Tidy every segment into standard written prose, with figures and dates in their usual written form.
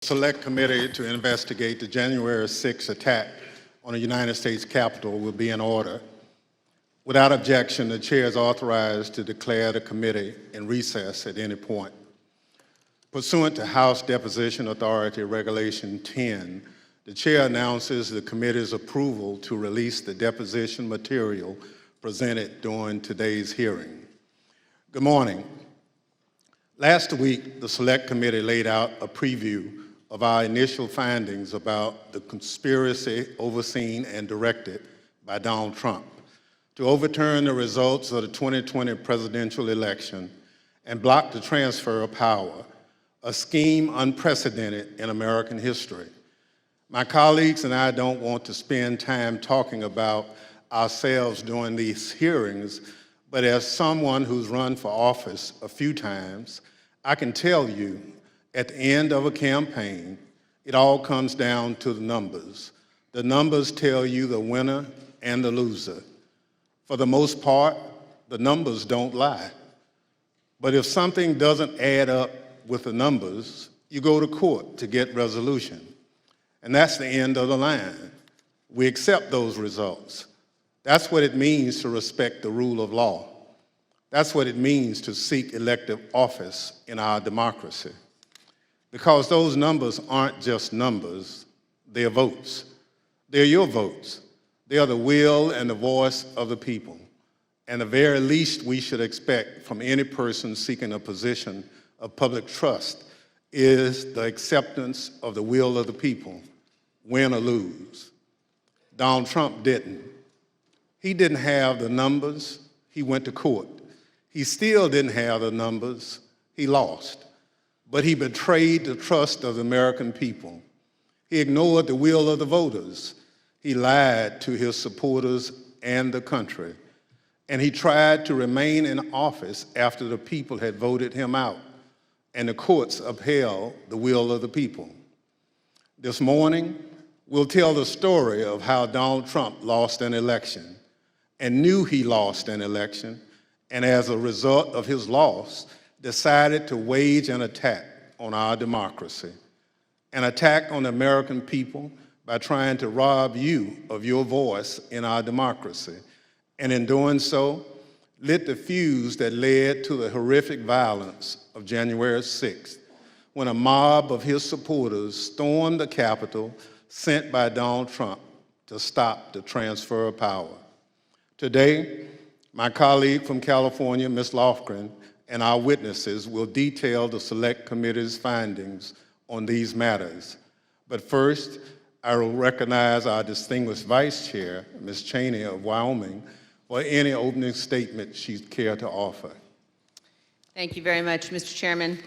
Select Committee to investigate the January 6th attack on the United States Capitol will be in order. Without objection, the Chair is authorized to declare the committee in recess at any point. Pursuant to House Deposition Authority Regulation 10, the Chair announces the committee's approval to release the deposition material presented during today's hearing. Good morning. Last week, the Select Committee laid out a preview of our initial findings about the conspiracy overseen and directed by Donald Trump to overturn the results of the 2020 presidential election and block the transfer of power, a scheme unprecedented in American history. My colleagues and I don't want to spend time talking about ourselves during these hearings, but as someone who's run for office a few times, I can tell you at the end of a campaign, it all comes down to the numbers. The numbers tell you the winner and the loser. For the most part, the numbers don't lie. But if something doesn't add up with the numbers, you go to court to get resolution. And that's the end of the line. We accept those results. That's what it means to respect the rule of law. That's what it means to seek elective office in our democracy. Because those numbers aren't just numbers, they're votes. They're your votes. They are the will and the voice of the people. And the very least we should expect from any person seeking a position of public trust is the acceptance of the will of the people, win or lose. Donald Trump didn't. He didn't have the numbers, he went to court. He still didn't have the numbers, he lost. But he betrayed the trust of the American people. He ignored the will of the voters. He lied to his supporters and the country. And he tried to remain in office after the people had voted him out, and the courts upheld the will of the people. This morning, we'll tell the story of how Donald Trump lost an election and knew he lost an election, and as a result of his loss, decided to wage an attack on our democracy, an attack on the American people by trying to rob you of your voice in our democracy, and in doing so, lit the fuse that led to the horrific violence of January 6th, when a mob of his supporters stormed the Capitol sent by Donald Trump to stop the transfer of power. Today, my colleague from California, Ms. Lofgren, and our witnesses will detail the Select Committee's findings on these matters. But first, I will recognize our distinguished Vice Chair, Ms. Cheney of Wyoming, for any opening statement she'd care to offer. Thank you very much, Mr. Chairman.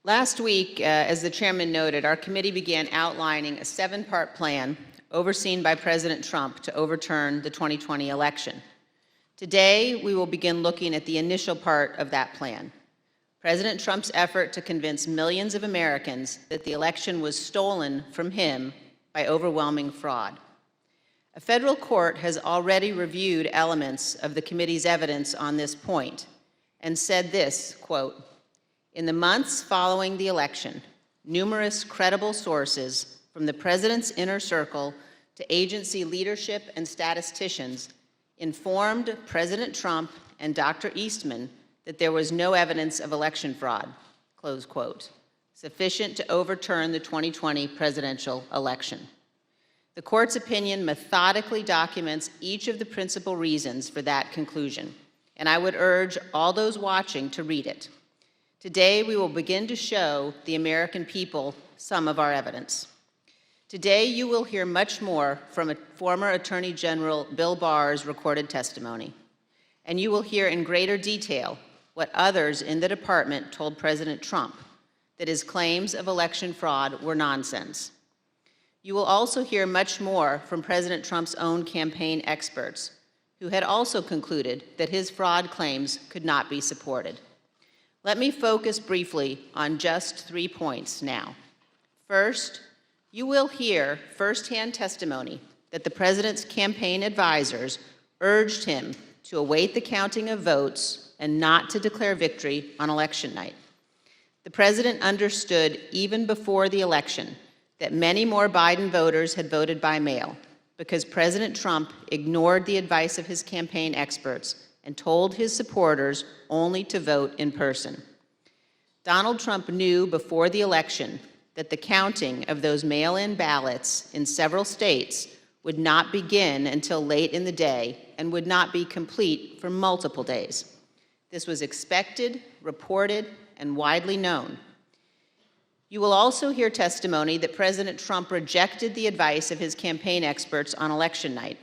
Last week, as the Chairman noted, our committee began outlining a 7-part plan overseen by President Trump to overturn the 2020 election. Today, we will begin looking at the initial part of that plan, President Trump's effort to convince millions of Americans that the election was stolen from him by overwhelming fraud. A federal court has already reviewed elements of the committee's evidence on this point and said this, quote, "In the months following the election, numerous credible sources from the president's inner circle to agency leadership and statisticians informed President Trump and Dr. Eastman that there was no evidence of election fraud," close quote, sufficient to overturn the 2020 presidential election. The court's opinion methodically documents each of the principal reasons for that conclusion, and I would urge all those watching to read it. Today, we will begin to show the American people some of our evidence. Today, you will hear much more from former Attorney General Bill Barr's recorded testimony, and you will hear in greater detail what others in the department told President Trump, that his claims of election fraud were nonsense. You will also hear much more from President Trump's own campaign experts, who had also concluded that his fraud claims could not be supported. Let me focus briefly on just 3 points now. First, you will hear firsthand testimony that the president's campaign advisors urged him to await the counting of votes and not to declare victory on election night. The president understood even before the election that many more Biden voters had voted by mail because President Trump ignored the advice of his campaign experts and told his supporters only to vote in person. Donald Trump knew before the election that the counting of those mail-in ballots in several states would not begin until late in the day and would not be complete for multiple days. This was expected, reported, and widely known. You will also hear testimony that President Trump rejected the advice of his campaign experts on election night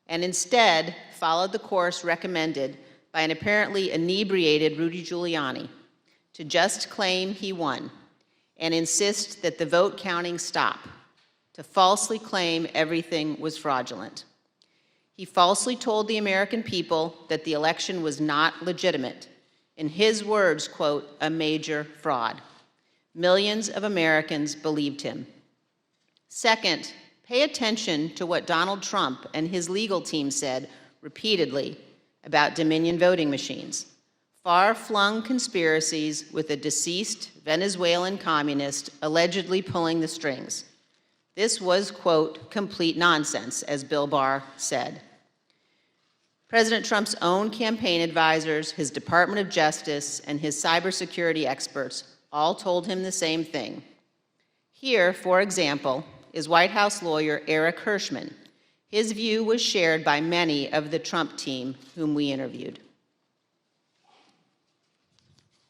and instead followed the course recommended by an apparently inebriated Rudy Giuliani to just claim he won and insist that the vote counting stop, to falsely claim everything was fraudulent. He falsely told the American people that the election was not legitimate. In his words, quote, a major fraud. Millions of Americans believed him. Second, pay attention to what Donald Trump and his legal team said repeatedly about Dominion voting machines. Far-flung conspiracies with a deceased Venezuelan communist allegedly pulling the strings. This was, quote, complete nonsense, as Bill Barr said. President Trump's own campaign advisors, his Department of Justice, and his cybersecurity experts all told him the same thing. Here, for example, is White House lawyer Eric Hirschman. His view was shared by many of the Trump team whom we interviewed.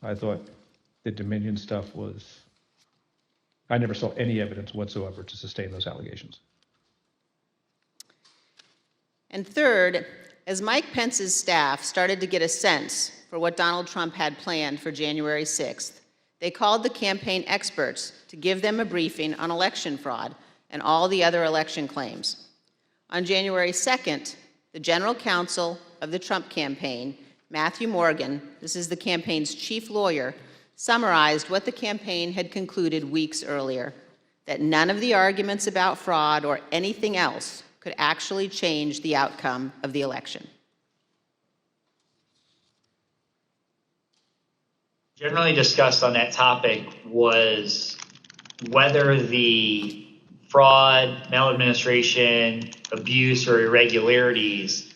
I thought the Dominion stuff was, I never saw any evidence whatsoever to sustain those allegations. And third, as Mike Pence's staff started to get a sense for what Donald Trump had planned for January 6th, they called the campaign experts to give them a briefing on election fraud and all the other election claims. On January 2nd, the general counsel of the Trump campaign, Matthew Morgan, this is the campaign's chief lawyer, summarized what the campaign had concluded weeks earlier, that none of the arguments about fraud or anything else could actually change the outcome of the election. Generally discussed on that topic was whether the fraud, maladministration, abuse, or irregularities,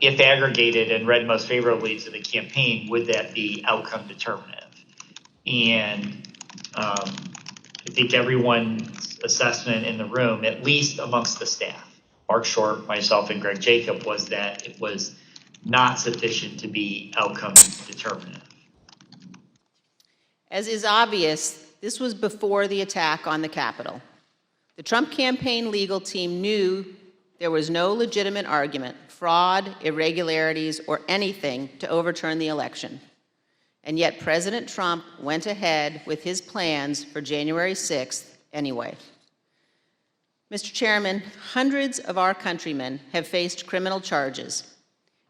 if aggregated and read most favorably to the campaign, would that be outcome determinative? And I think everyone's assessment in the room, at least amongst the staff, Mark Short, myself, and Greg Jacob, was that it was not sufficient to be outcome determinative. As is obvious, this was before the attack on the Capitol. The Trump campaign legal team knew there was no legitimate argument, fraud, irregularities, or anything to overturn the election. And yet President Trump went ahead with his plans for January 6th anyway. Mr. Chairman, hundreds of our countrymen have faced criminal charges.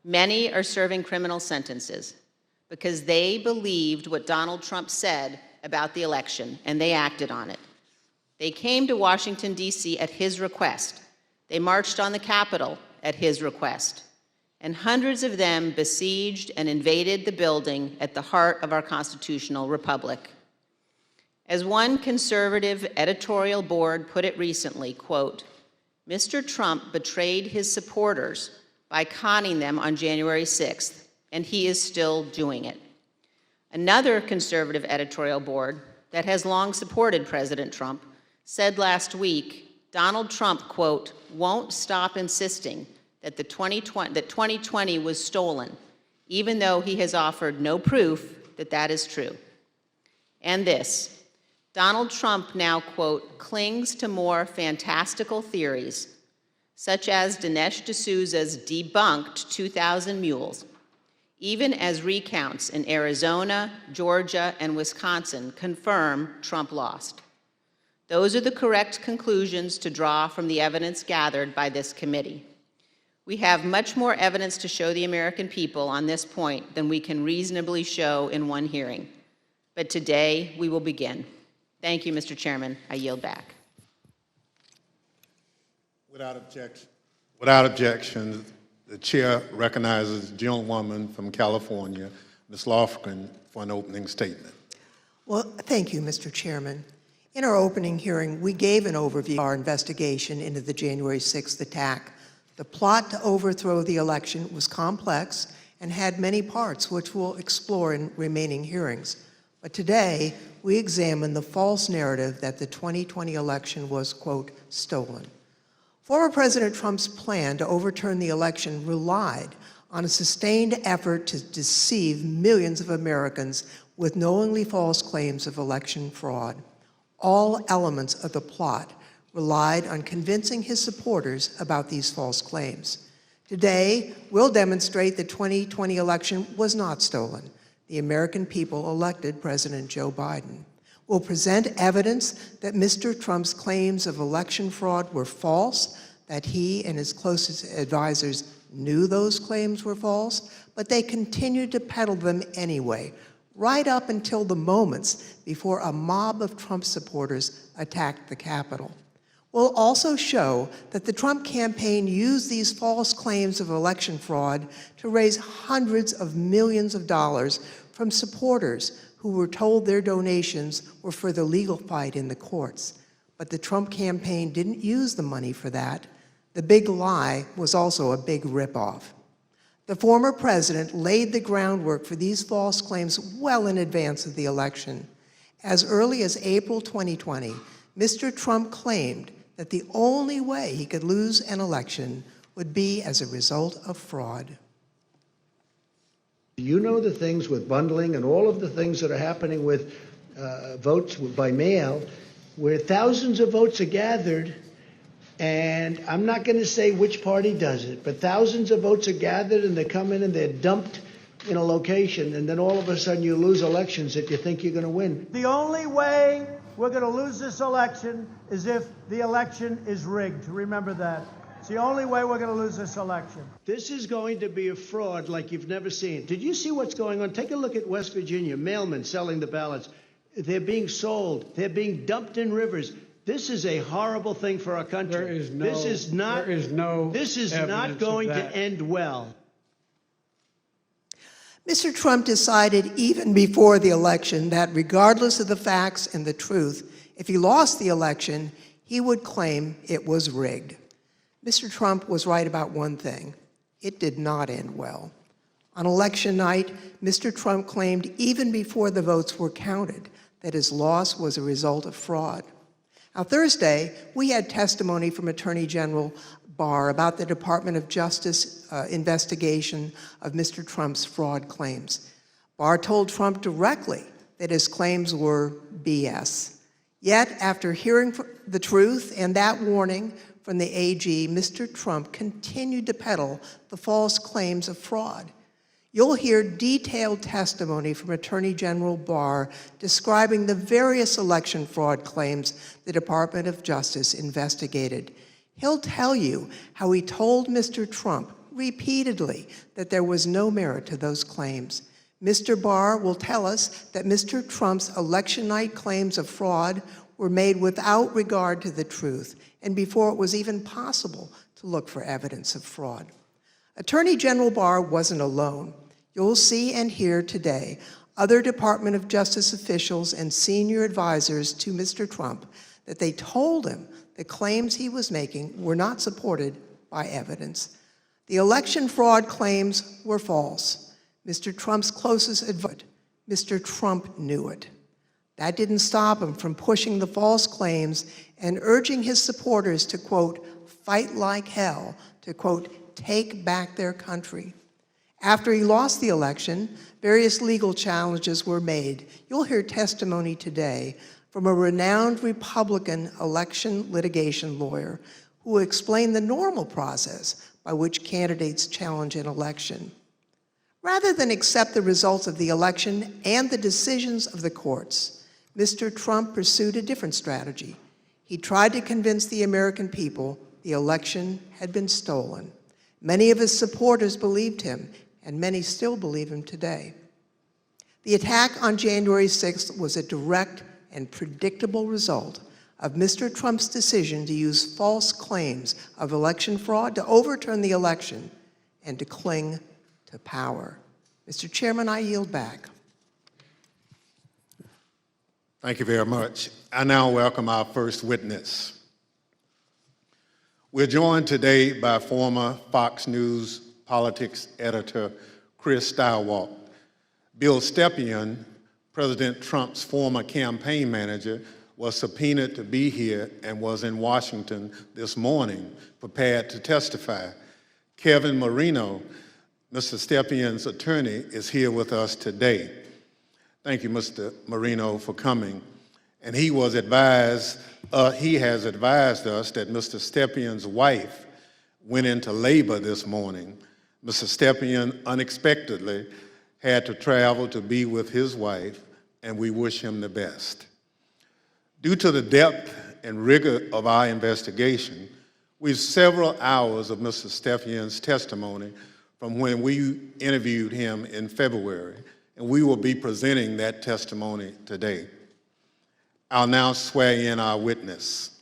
Many are serving criminal sentences because they believed what Donald Trump said about the election, and they acted on it. They came to Washington, D.C. at his request. They marched on the Capitol at his request. And hundreds of them besieged and invaded the building at the heart of our constitutional republic. As one conservative editorial board put it recently, quote, Mr. Trump betrayed his supporters by conning them on January 6th, and he is still doing it. Another conservative editorial board that has long supported President Trump said last week, Donald Trump, quote, won't stop insisting that 2020 was stolen, even though he has offered no proof that that is true. And this, Donald Trump now, quote, clings to more fantastical theories, such as Dinesh D'Souza's debunked 2,000 mules, even as recounts in Arizona, Georgia, and Wisconsin confirm Trump lost. Those are the correct conclusions to draw from the evidence gathered by this committee. We have much more evidence to show the American people on this point than we can reasonably show in one hearing. But today, we will begin. Thank you, Mr. Chairman. I yield back. Without objection, the chair recognizes the gentlewoman from California, Ms. Lofgren, for an opening statement. Well, thank you, Mr. Chairman. In our opening hearing, we gave an overview of our investigation into the January 6th attack. The plot to overthrow the election was complex and had many parts, which we'll explore in remaining hearings. But today, we examine the false narrative that the 2020 election was, quote, stolen. Former President Trump's plan to overturn the election relied on a sustained effort to deceive millions of Americans with knowingly false claims of election fraud. All elements of the plot relied on convincing his supporters about these false claims. Today, we'll demonstrate the 2020 election was not stolen. The American people elected President Joe Biden. We'll present evidence that Mr. Trump's claims of election fraud were false, that he and his closest advisors knew those claims were false, but they continued to peddle them anyway, right up until the moments before a mob of Trump supporters attacked the Capitol. We'll also show that the Trump campaign used these false claims of election fraud to raise hundreds of millions of dollars from supporters who were told their donations were for the legal fight in the courts. But the Trump campaign didn't use the money for that. The big lie was also a big ripoff. The former president laid the groundwork for these false claims well in advance of the election. As early as April 2020, Mr. Trump claimed that the only way he could lose an election would be as a result of fraud. You know the things with bundling and all of the things that are happening with votes by mail, where thousands of votes are gathered, and I'm not going to say which party does it, but thousands of votes are gathered and they come in and they're dumped in a location, and then all of a sudden you lose elections that you think you're going to win. The only way we're going to lose this election is if the election is rigged. Remember that. It's the only way we're going to lose this election. This is going to be a fraud like you've never seen. Did you see what's going on? Take a look at West Virginia, mailmen selling the ballots. They're being sold. They're being dumped in rivers. This is a horrible thing for our country. This is not going to end well. Mr. Trump decided even before the election that regardless of the facts and the truth, if he lost the election, he would claim it was rigged. Mr. Trump was right about one thing. It did not end well. On election night, Mr. Trump claimed even before the votes were counted that his loss was a result of fraud. Now, Thursday, we had testimony from Attorney General Barr about the Department of Justice investigation of Mr. Trump's fraud claims. Barr told Trump directly that his claims were BS. Yet, after hearing the truth and that warning from the AG, Mr. Trump continued to peddle the false claims of fraud. You'll hear detailed testimony from Attorney General Barr describing the various election fraud claims the Department of Justice investigated. He'll tell you how he told Mr. Trump repeatedly that there was no merit to those claims. Mr. Barr will tell us that Mr. Trump's election night claims of fraud were made without regard to the truth and before it was even possible to look for evidence of fraud. Attorney General Barr wasn't alone. You'll see and hear today other Department of Justice officials and senior advisors to Mr. Trump that they told him the claims he was making were not supported by evidence. The election fraud claims were false. Mr. Trump's closest advisor, Mr. Trump, knew it. That didn't stop him from pushing the false claims and urging his supporters to, quote, fight like hell, to, quote, take back their country. After he lost the election, various legal challenges were made. You'll hear testimony today from a renowned Republican election litigation lawyer who will explain the normal process by which candidates challenge an election. Rather than accept the results of the election and the decisions of the courts, Mr. Trump pursued a different strategy. He tried to convince the American people the election had been stolen. Many of his supporters believed him, and many still believe him today. The attack on January 6th was a direct and predictable result of Mr. Trump's decision to use false claims of election fraud to overturn the election and to cling to power. Mr. Chairman, I yield back. Thank you very much. I now welcome our first witness. We're joined today by former Fox News politics editor Chris Stilwell. Bill Stepien, President Trump's former campaign manager, was subpoenaed to be here and was in Washington this morning, prepared to testify. Kevin Marino, Mr. Stepien's attorney, is here with us today. Thank you, Mr. Marino, for coming. And he has advised us that Mr. Stepien's wife went into labor this morning. Mr. Stepien unexpectedly had to travel to be with his wife, and we wish him the best. Due to the depth and rigor of our investigation, we have several hours of Mr. Stepien's testimony from when we interviewed him in February, and we will be presenting that testimony today. I'll now swear in our witness.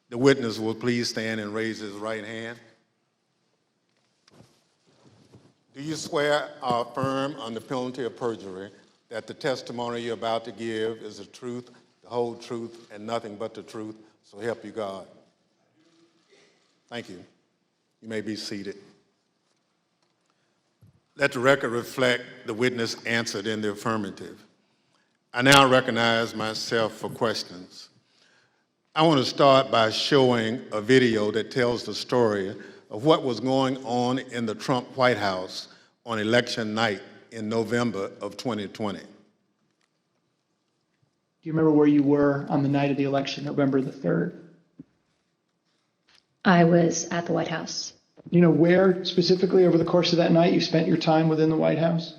The witness will please stand and raise his right hand. Do you swear or affirm under penalty of perjury that the testimony you're about to give is the truth, the whole truth, and nothing but the truth, so help you God? Thank you. You may be seated. Let the record reflect the witness answered in the affirmative. I now recognize myself for questions. I want to start by showing a video that tells the story of what was going on in the Trump White House on election night in November of 2020. Do you remember where you were on the night of the election, November the 3rd? I was at the White House. You know where specifically over the course of that night you spent your time within the White House?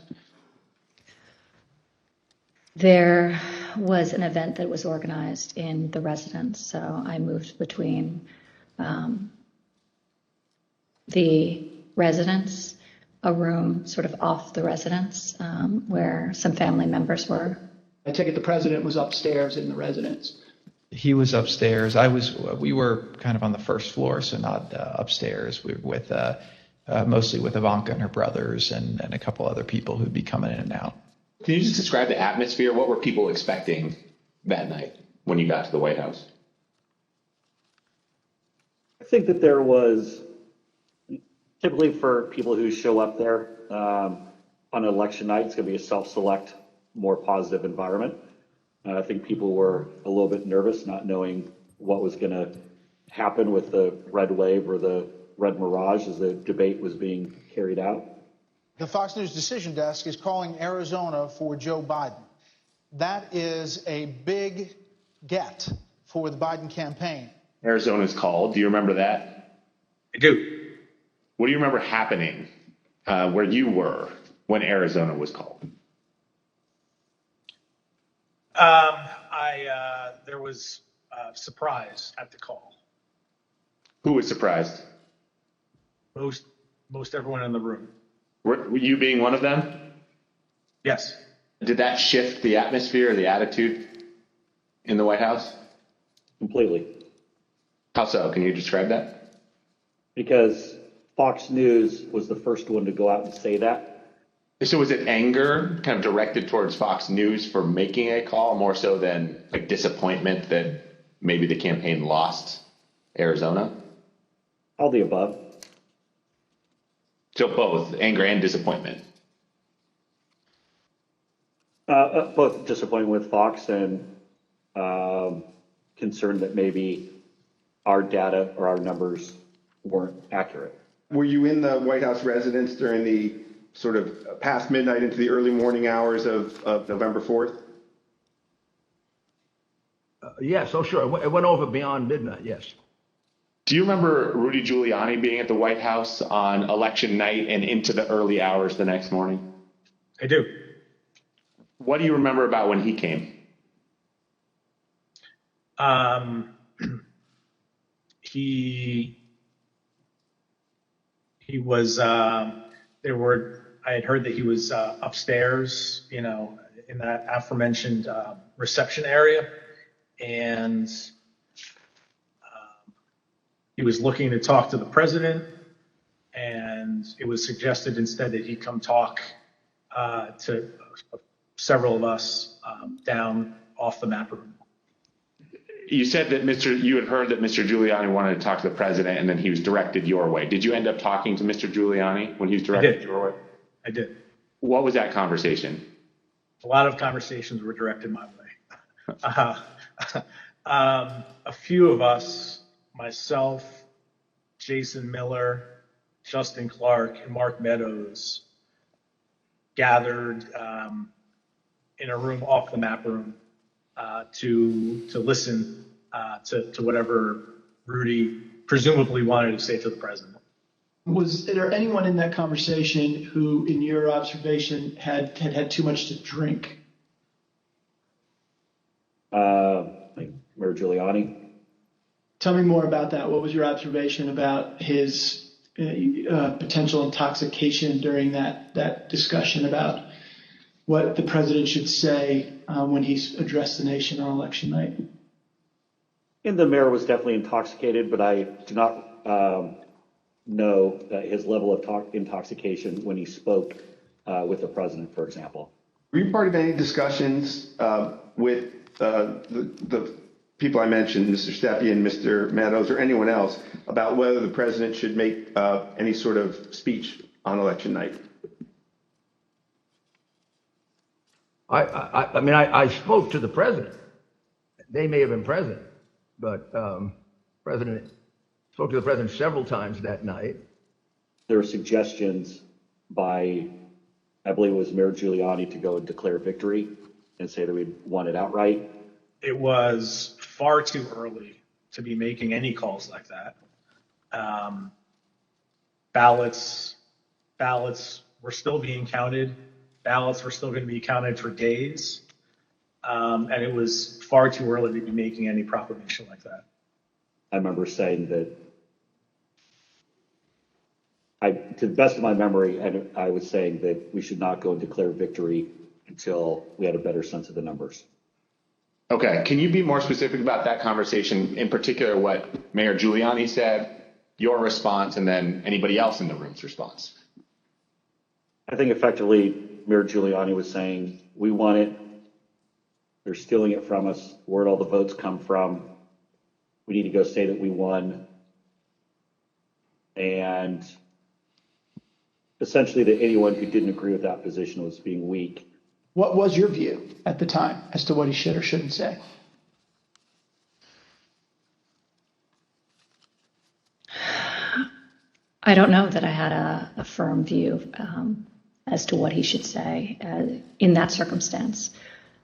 There was an event that was organized in the residence, so I moved between the residence, a room sort of off the residence where some family members were. I take it the president was upstairs in the residence. He was upstairs. We were kind of on the first floor, so not upstairs. We were with, mostly with Ivanka and her brothers and a couple other people who'd be coming in and out. Can you just describe the atmosphere? What were people expecting that night when you got to the White House? I think that there was, typically for people who show up there on election night, it's going to be a self-select, more positive environment. I think people were a little bit nervous, not knowing what was going to happen with the red wave or the red mirage as the debate was being carried out. The Fox News Decision Desk is calling Arizona for Joe Biden. That is a big get for the Biden campaign. Arizona's called. Do you remember that? I do. What do you remember happening where you were when Arizona was called? There was surprise at the call. Who was surprised? Most everyone in the room. Were you being one of them? Yes. Did that shift the atmosphere or the attitude in the White House? Completely. How so? Can you describe that? Because Fox News was the first one to go out and say that. So was it anger kind of directed towards Fox News for making a call more so than like disappointment that maybe the campaign lost Arizona? All the above. So both anger and disappointment. Both disappointed with Fox and concerned that maybe our data or our numbers weren't accurate. Were you in the White House residence during the sort of past midnight into the early morning hours of November 4th? Yes, oh sure. It went over beyond midnight, yes. Do you remember Rudy Giuliani being at the White House on election night and into the early hours the next morning? I do. What do you remember about when he came? He was I had heard that he was upstairs, in that aforementioned reception area, and he was looking to talk to the president, and it was suggested instead that he come talk to several of us down off the map room. You said that you had heard that Mr. Giuliani wanted to talk to the president, and then he was directed your way. Did you end up talking to Mr. Giuliani when he was directed your way? I did. What was that conversation? A lot of conversations were directed my way. A few of us, myself, Jason Miller, Justin Clark, and Mark Meadows, gathered in a room off the map room to listen to whatever Rudy presumably wanted to say to the president. Was there anyone in that conversation who, in your observation, had too much to drink? Like Mayor Giuliani. Tell me more about that. What was your observation about his potential intoxication during that discussion about what the president should say when he's addressed the nation on election night? And the mayor was definitely intoxicated, but I do not know his level of intoxication when he spoke with the president, for example. Were you part of any discussions with the people I mentioned, Mr. Stepien, Mr. Meadows, or anyone else, about whether the president should make any sort of speech on election night? I mean, I spoke to the president. They may have been present, but President spoke to the president several times that night. There were suggestions by, I believe it was Mayor Giuliani, to go and declare victory and say that we'd won it outright. It was far too early to be making any calls like that. Ballots were still being counted. Ballots were still going to be counted for days. And it was far too early to be making any proclamation like that. I remember saying that, to the best of my memory, I was saying that we should not go and declare victory until we had a better sense of the numbers. Okay, can you be more specific about that conversation, in particular what Mayor Giuliani said, your response, and then anybody else in the room's response? I think effectively Mayor Giuliani was saying, we won it, they're stealing it from us, where'd all the votes come from? We need to go say that we won. And essentially that anyone who didn't agree with that position was being weak. What was your view at the time as to what he should or shouldn't say? I don't know that I had a firm view as to what he should say in that circumstance.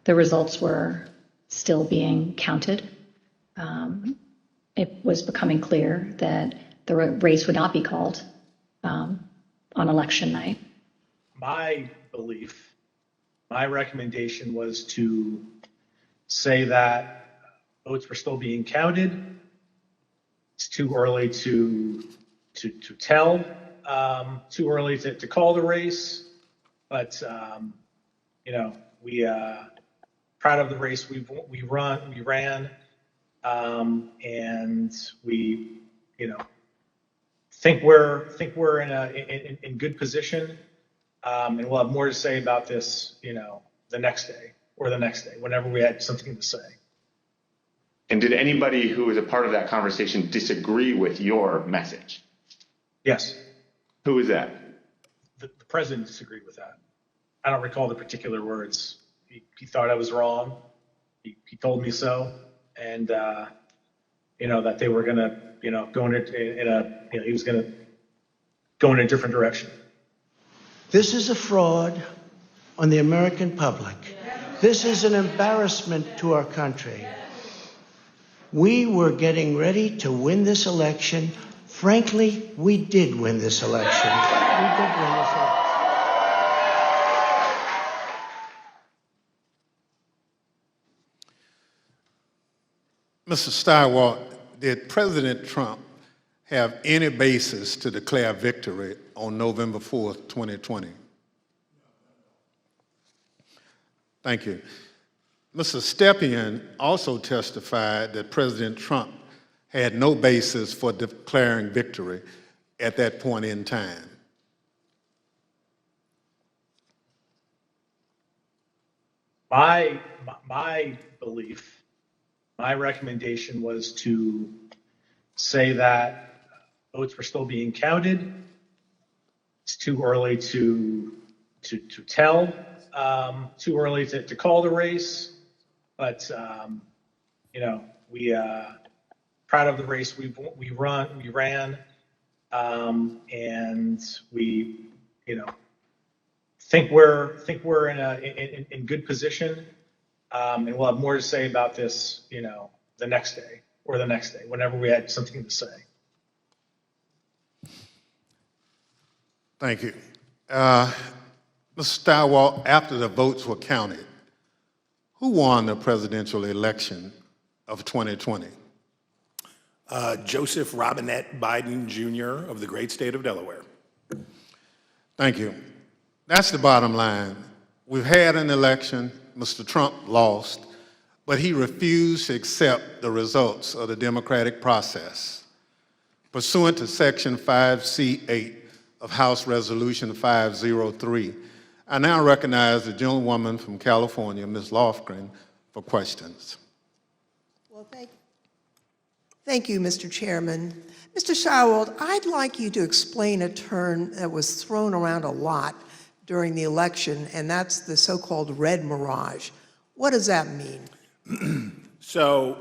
The results were still being counted. It was becoming clear that the race would not be called on election night. My belief, my recommendation was to say that votes were still being counted. It's too early to tell, too early to call the race, but we proud of the race we ran, and we think we're in good position, and we'll have more to say about this the next day or the next day, whenever we had something to say. And did anybody who was a part of that conversation disagree with your message? Yes. Who was that? The president disagreed with that. I don't recall the particular words. He thought I was wrong. He told me so, and that they were gonna go he was gonna go in a different direction. This is a fraud on the American public. This is an embarrassment to our country. We were getting ready to win this election. Frankly, we did win this election. We did win this election. Mr. Stirewalt, did President Trump have any basis to declare victory on November 4th, 2020? Thank you. Mr. Stepien also testified that President Trump had no basis for declaring victory at that point in time. my belief, my recommendation was to say that votes were still being counted. It's too early to tell, too early to call the race, but we proud of the race we ran, and we think we're in good position, and we'll have more to say about this the next day or the next day whenever we had something to say. Thank you. Mr. Stilwell, after the votes were counted, who won the presidential election of 2020? Joseph Robinette Biden Jr. of the great state of Delaware. Thank you. That's the bottom line. We've had an election. Mr. Trump lost, but he refused to accept the results of the democratic process. Pursuant to Section 5C8 of House Resolution 503, I now recognize the gentlewoman from California, Ms. Lofgren, for questions. Well, thank you, Mr. Chairman. Mr. Stilwell, I'd like you to explain a term that was thrown around a lot during the election, and that's the so-called red mirage. What does that mean? So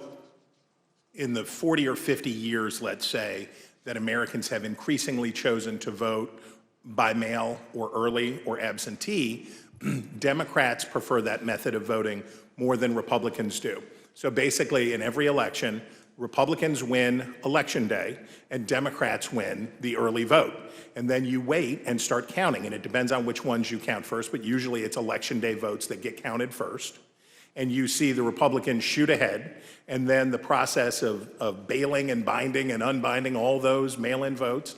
in the 40 or 50 years, let's say, that Americans have increasingly chosen to vote by mail or early or absentee, Democrats prefer that method of voting more than Republicans do. So basically, in every election, Republicans win Election Day and Democrats win the early vote. And then you wait and start counting, and it depends on which ones you count first, but usually it's Election Day votes that get counted first. And you see the Republicans shoot ahead, and then the process of bailing and binding and unbinding all those mail-in votes.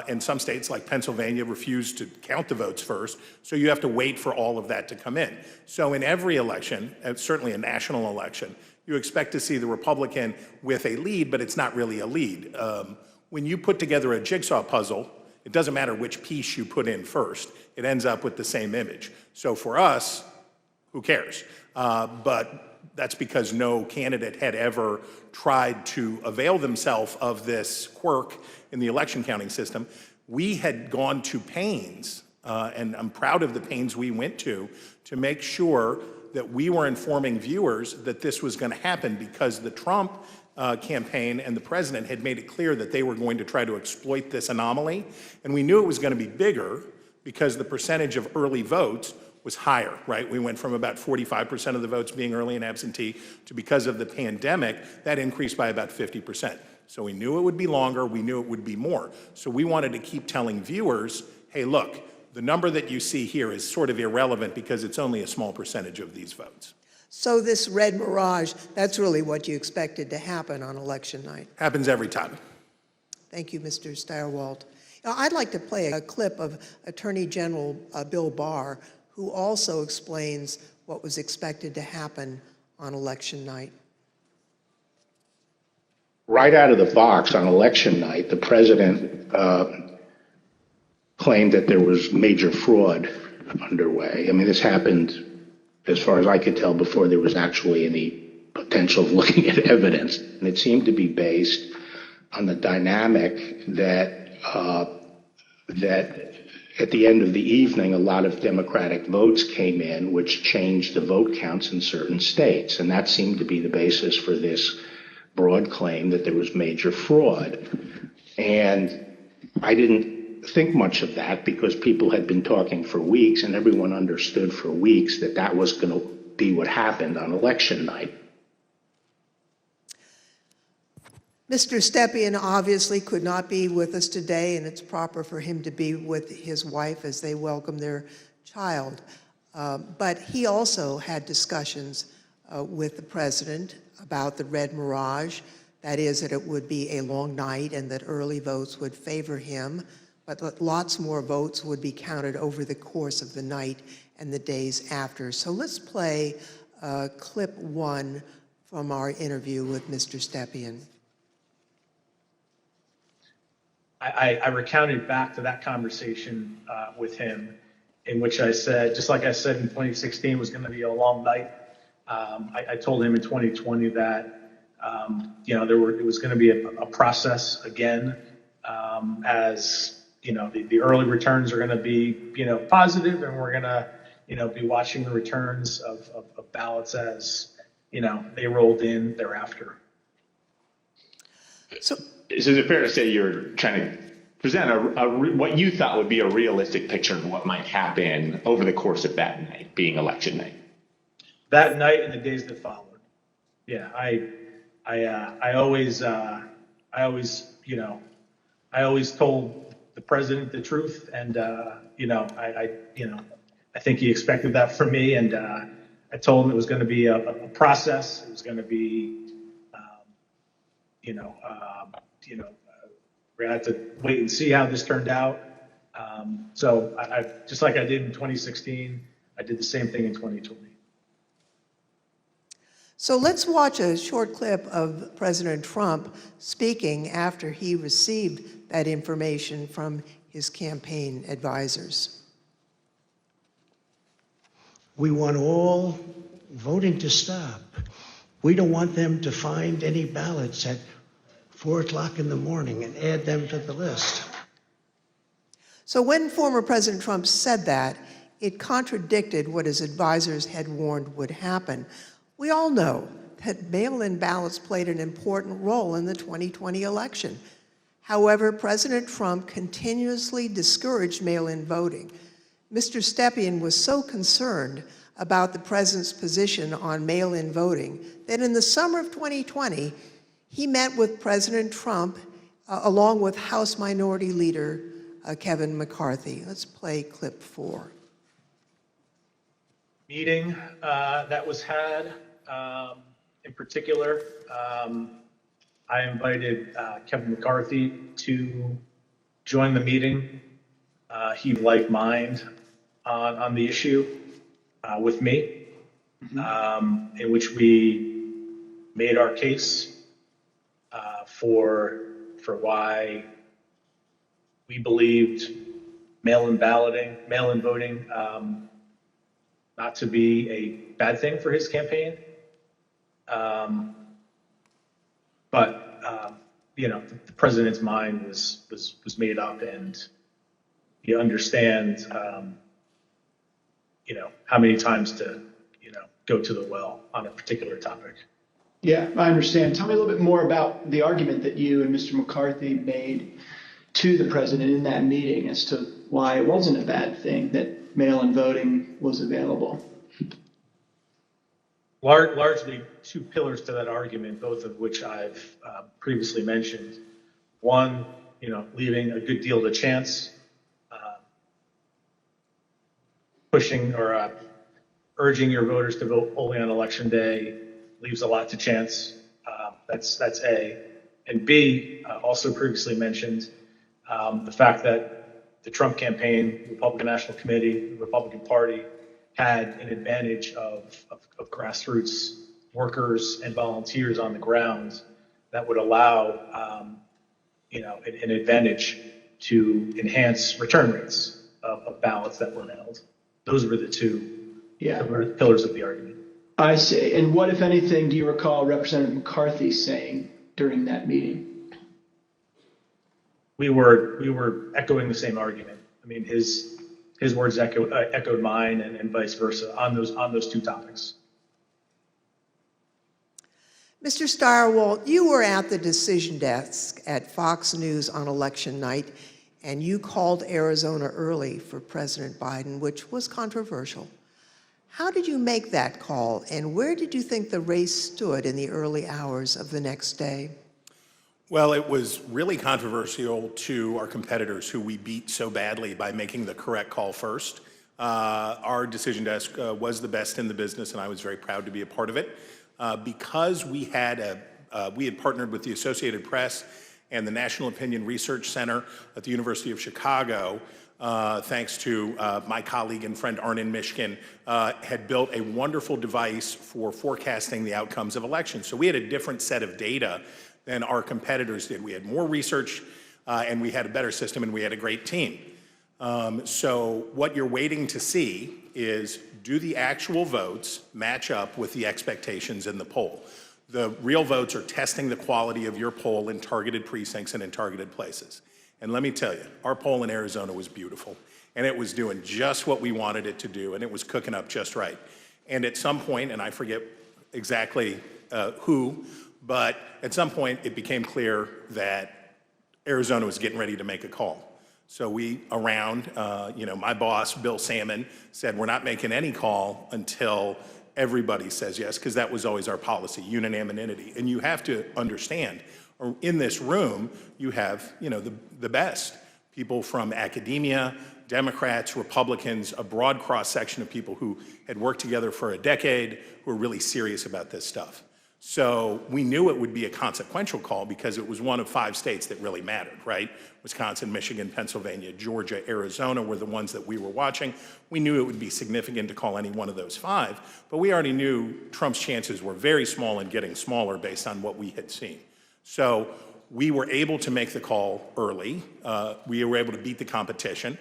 In some states like Pennsylvania refuse to count the votes first, so you have to wait for all of that to come in. So in every election, certainly a national election, you expect to see the Republican with a lead, but it's not really a lead. When you put together a jigsaw puzzle, it doesn't matter which piece you put in first, it ends up with the same image. So for us, who cares? But that's because no candidate had ever tried to avail themselves of this quirk in the election counting system. We had gone to pains, and I'm proud of the pains we went to make sure that we were informing viewers that this was going to happen, because the Trump campaign and the president had made it clear that they were going to try to exploit this anomaly. And we knew it was going to be bigger because the percentage of early votes was higher, right? We went from about 45% of the votes being early and absentee to, because of the pandemic, that increased by about 50%. So we knew it would be longer, we knew it would be more. So we wanted to keep telling viewers, hey, look, the number that you see here is sort of irrelevant because it's only a small percentage of these votes. So this red mirage, that's really what you expected to happen on election night. Happens every time. Thank you, Mr. Stilwell. Now, I'd like to play a clip of Attorney General Bill Barr, who also explains what was expected to happen on election night. Right out of the box on election night, the president claimed that there was major fraud underway. I mean, this happened, as far as I could tell, before there was actually any potential of looking at evidence. And it seemed to be based on the dynamic that at the end of the evening, a lot of Democratic votes came in, which changed the vote counts in certain states. And that seemed to be the basis for this broad claim that there was major fraud. And I didn't think much of that because people had been talking for weeks, and everyone understood for weeks that that was going to be what happened on election night. Mr. Stepien obviously could not be with us today, and it's proper for him to be with his wife as they welcome their child. But he also had discussions with the president about the red mirage, that is, that it would be a long night and that early votes would favor him, but that lots more votes would be counted over the course of the night and the days after. So let's play clip 1 from our interview with Mr. Stepien. I recounted back to that conversation with him, in which I said, just like I said in 2016 was going to be a long night. I told him in 2020 that it was going to be a process again, as the early returns are going to be positive, and we're going to be watching the returns of ballots as they rolled in thereafter. So is it fair to say you're trying to present what you thought would be a realistic picture of what might happen over the course of that night, being election night? That night and the days that followed. Yeah, I always told the president the truth, and I think he expected that from me, and I told him it was going to be a process. It was going to be, we're going to have to wait and see how this turned out. So I just like I did in 2016, I did the same thing in 2020. So let's watch a short clip of President Trump speaking after he received that information from his campaign advisors. We want all voting to stop. We don't want them to find any ballots at 4 o'clock in the morning and add them to the list. So when former President Trump said that, it contradicted what his advisors had warned would happen. We all know that mail-in ballots played an important role in the 2020 election. However, President Trump continuously discouraged mail-in voting. Mr. Stepien was so concerned about the president's position on mail-in voting that in the summer of 2020, he met with President Trump along with House Minority Leader Kevin McCarthy. Let's play clip 4. Meeting that was had, in particular, I invited Kevin McCarthy to join the meeting. He like mind on the issue with me, in which we made our case for why we believed mail-in voting not to be a bad thing for his campaign. But the president's mind was made up, and he understands, how many times to, go to the well on a particular topic. Yeah, I understand. Tell me a little bit more about the argument that you and Mr. McCarthy made to the president in that meeting as to why it wasn't a bad thing that mail-in voting was available. Largely two pillars to that argument, both of which I've previously mentioned. One, leaving a good deal to chance, pushing or urging your voters to vote only on election day leaves a lot to chance. That's A. And B, also previously mentioned, the fact that the Trump campaign, the Republican National Committee, the Republican Party had an advantage of grassroots workers and volunteers on the ground that would allow, an advantage to enhance return rates of ballots that were mailed. Those were the two pillars of the argument. I see. And what, if anything, do you recall Representative McCarthy saying during that meeting? We were echoing the same argument. I mean, his words echoed mine, and vice versa on those two topics. Mr. Stirewalt, you were at the decision desk at Fox News on election night, and you called Arizona early for President Biden, which was controversial. How did you make that call, and where did you think the race stood in the early hours of the next day? Well, it was really controversial to our competitors, who we beat so badly by making the correct call first. Our decision desk was the best in the business, and I was very proud to be a part of it. Because we had partnered with the Associated Press and the National Opinion Research Center at the University of Chicago, thanks to my colleague and friend Arnon Mishkin, had built a wonderful device for forecasting the outcomes of elections. So we had a different set of data than our competitors did. We had more research, and we had a better system, and we had a great team. So what you're waiting to see is, do the actual votes match up with the expectations in the poll? The real votes are testing the quality of your poll in targeted precincts and in targeted places. And let me tell you, our poll in Arizona was beautiful, and it was doing just what we wanted it to do, and it was cooking up just right. And at some point, and I forget exactly who, but at some point it became clear that Arizona was getting ready to make a call. So we, my boss, Bill Salmon, said we're not making any call until everybody says yes, because that was always our policy, unanimity. And you have to understand, in this room, you have, the best. People from academia, Democrats, Republicans, a broad cross-section of people who had worked together for a decade, who are really serious about this stuff. So we knew it would be a consequential call because it was one of 5 states that really mattered, right? Wisconsin, Michigan, Pennsylvania, Georgia, Arizona were the ones that we were watching. We knew it would be significant to call any one of those 5, but we already knew Trump's chances were very small and getting smaller based on what we had seen. So we were able to make the call early. We were able to beat the competition.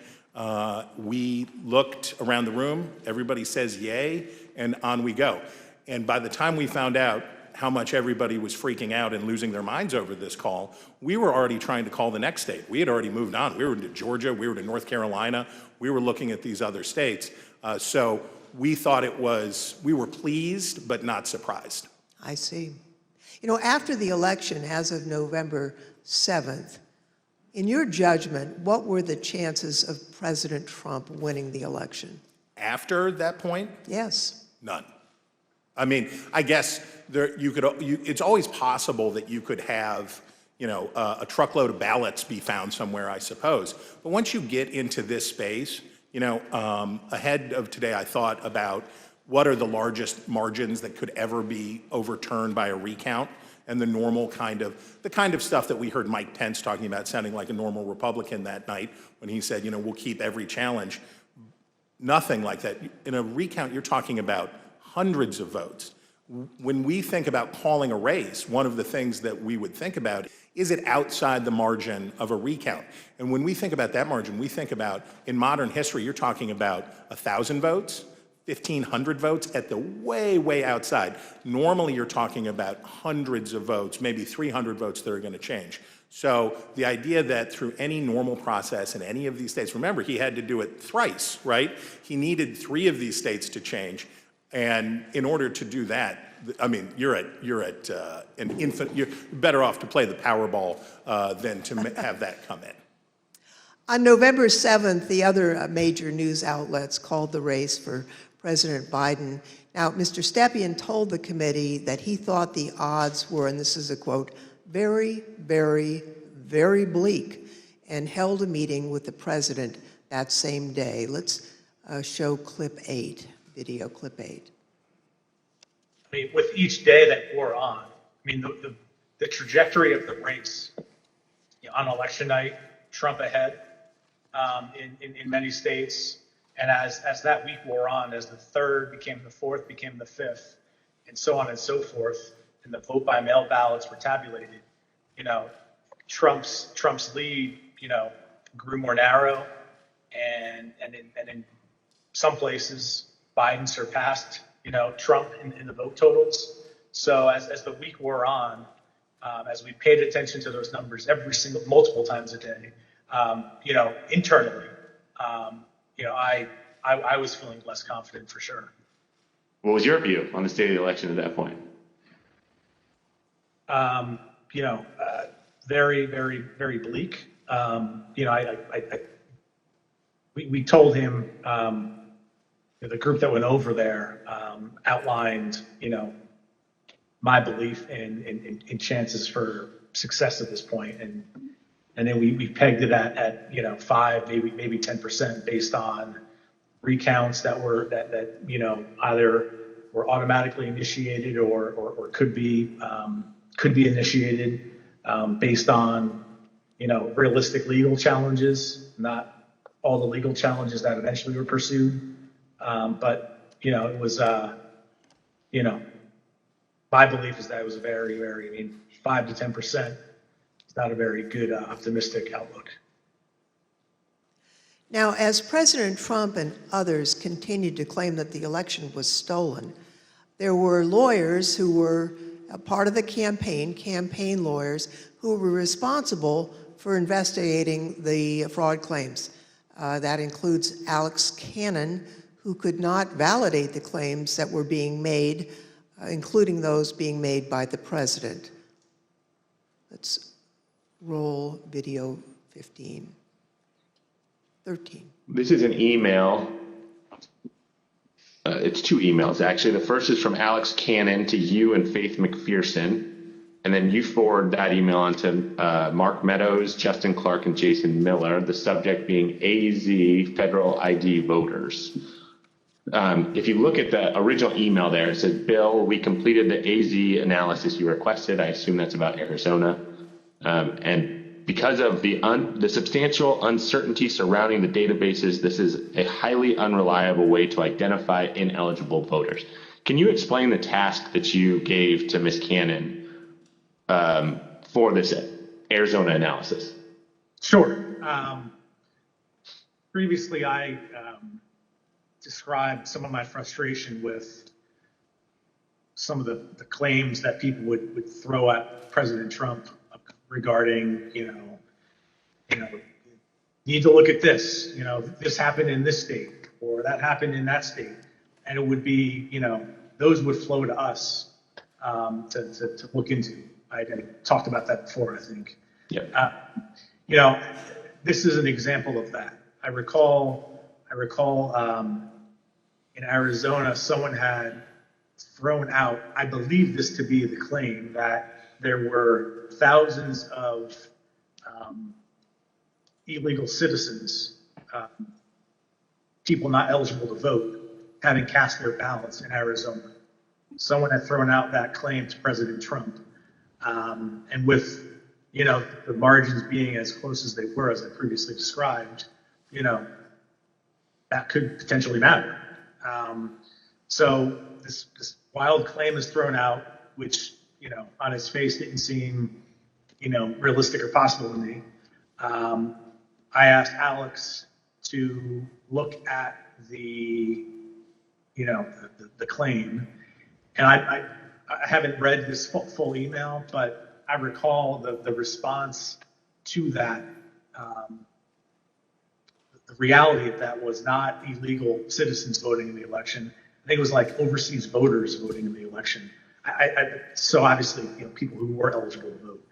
We looked around the room, everybody says yay, and on we go. And by the time we found out how much everybody was freaking out and losing their minds over this call, we were already trying to call the next state. We had already moved on. We were to Georgia, we were to North Carolina, we were looking at these other states. So we thought we were pleased, but not surprised. I see. After the election, as of November 7th, in your judgment, what were the chances of President Trump winning the election? After that point? Yes. None. I mean, I guess it's always possible that you could have, a truckload of ballots be found somewhere, I suppose. But once you get into this space, ahead of today, I thought about what are the largest margins that could ever be overturned by a recount, and the kind of stuff that we heard Mike Pence talking about, sounding like a normal Republican that night when he said, we'll keep every challenge. Nothing like that. In a recount, you're talking about hundreds of votes. When we think about calling a race, one of the things that we would think about, is it outside the margin of a recount? And when we think about that margin, we think about, in modern history, you're talking about 1,000 votes, 1,500 votes at the way, way outside. Normally, you're talking about hundreds of votes, maybe 300 votes that are going to change. So the idea that through any normal process in any of these states, remember, he had to do it thrice, right? He needed 3 of these states to change. And in order to do that, I mean, you're at an infant. You're better off to play the Powerball than to have that come in. On November 7th, the other major news outlets called the race for President Biden. Now, Mr. Stepien told the committee that he thought the odds were, and this is a quote, very, very, very bleak, and held a meeting with the president that same day. Let's show clip 8. Video clip 8. I mean, with each day that wore on, the trajectory of the race on election night, Trump ahead in many states, and as that week wore on, as the 3rd became the 4th, became the 5th, and so on and so forth, and the vote by mail ballots were tabulated, Trump's lead, grew more narrow, and in some places, Biden surpassed, Trump in the vote totals. So as the week wore on, as we paid attention to those numbers multiple times a day, internally, I was feeling less confident for sure. What was your view on the state of the election at that point? Very, very, very bleak. We told him, the group that went over there outlined, my belief in chances for success at this point, and then we pegged it at 5, maybe 10% based on recounts that either were automatically initiated or could be initiated based on realistic legal challenges, not all the legal challenges that eventually were pursued. But it was, my belief is that it was very, very, 5 to 10%. It's not a very good, optimistic outlook. Now, as President Trump and others continued to claim that the election was stolen, there were lawyers who were a part of the campaign lawyers, who were responsible for investigating the fraud claims. That includes Alex Cannon, who could not validate the claims that were being made, including those being made by the president. Let's roll video 13. This is an email. It's two emails, actually. The first is from Alex Cannon to you and Faith McPherson. And then you forward that email on to Mark Meadows, Justin Clark, and Jason Miller, the subject being AZ Federal ID voters. If you look at the original email there, it says, Bill, we completed the AZ analysis you requested. I assume that's about Arizona. And because of the substantial uncertainty surrounding the databases, this is a highly unreliable way to identify ineligible voters. Can you explain the task that you gave to Ms. Cannon for this Arizona analysis? Sure. Previously, I described some of my frustration with some of the claims that people would throw at President Trump regarding, you need to look at this, this happened in this state or that happened in that state. And it would be, those would flow to us to look into. I talked about that before, I think. Yeah. This is an example of that. I recall in Arizona, someone had thrown out, I believe this to be the claim, that there were thousands of illegal citizens, people not eligible to vote, having cast their ballots in Arizona. Someone had thrown out that claim to President Trump. And with, the margins being as close as they were, as I previously described, that could potentially matter. So this wild claim is thrown out, which, on its face didn't seem, realistic or possible to me. I asked Alex to look at the claim, and I haven't read this full email, but I recall the response to that. The reality of that was not illegal citizens voting in the election. I think it was like overseas voters voting in the election. So obviously, people who were eligible to vote.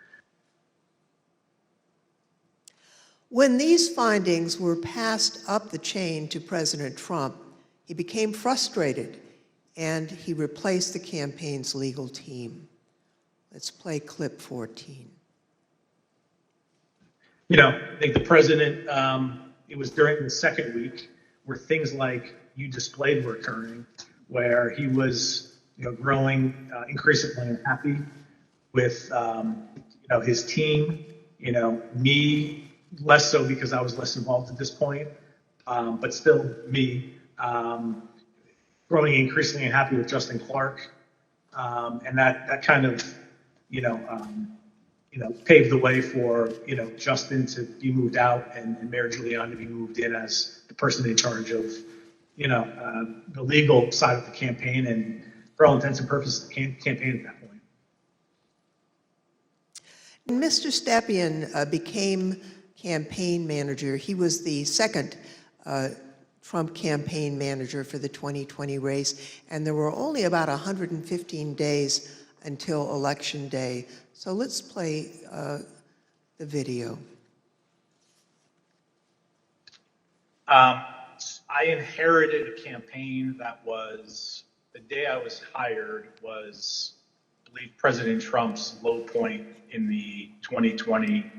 When these findings were passed up the chain to President Trump, he became frustrated and he replaced the campaign's legal team. Let's play clip 14. I think the president, it was during the second week where things like you displayed were occurring, where he was, growing increasingly unhappy with, his team, me, less so because I was less involved at this point, but still me, growing increasingly unhappy with Justin Clark. And that kind of, paved the way for, Justin to be moved out and Mayor Giuliani to be moved in as the person in charge of, the legal side of the campaign and for all intents and purposes, the campaign at that point. When Mr. Stepien became campaign manager, he was the second Trump campaign manager for the 2020 race, and there were only about 115 days until Election Day. So let's play the video. I inherited a campaign that was, the day I was hired was, I believe, President Trump's low point in the 2020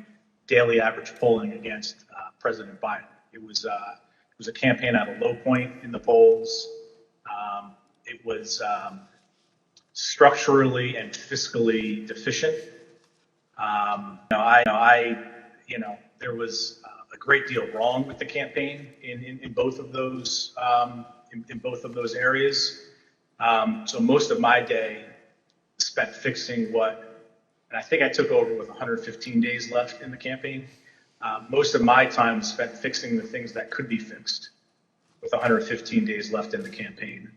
daily average polling against President Biden. It was a campaign at a low point in the polls. It was structurally and fiscally deficient. There was a great deal wrong with the campaign in both of those areas. So most of my day spent fixing and I think I took over with 115 days left in the campaign. Most of my time was spent fixing the things that could be fixed with 115 days left in the campaign.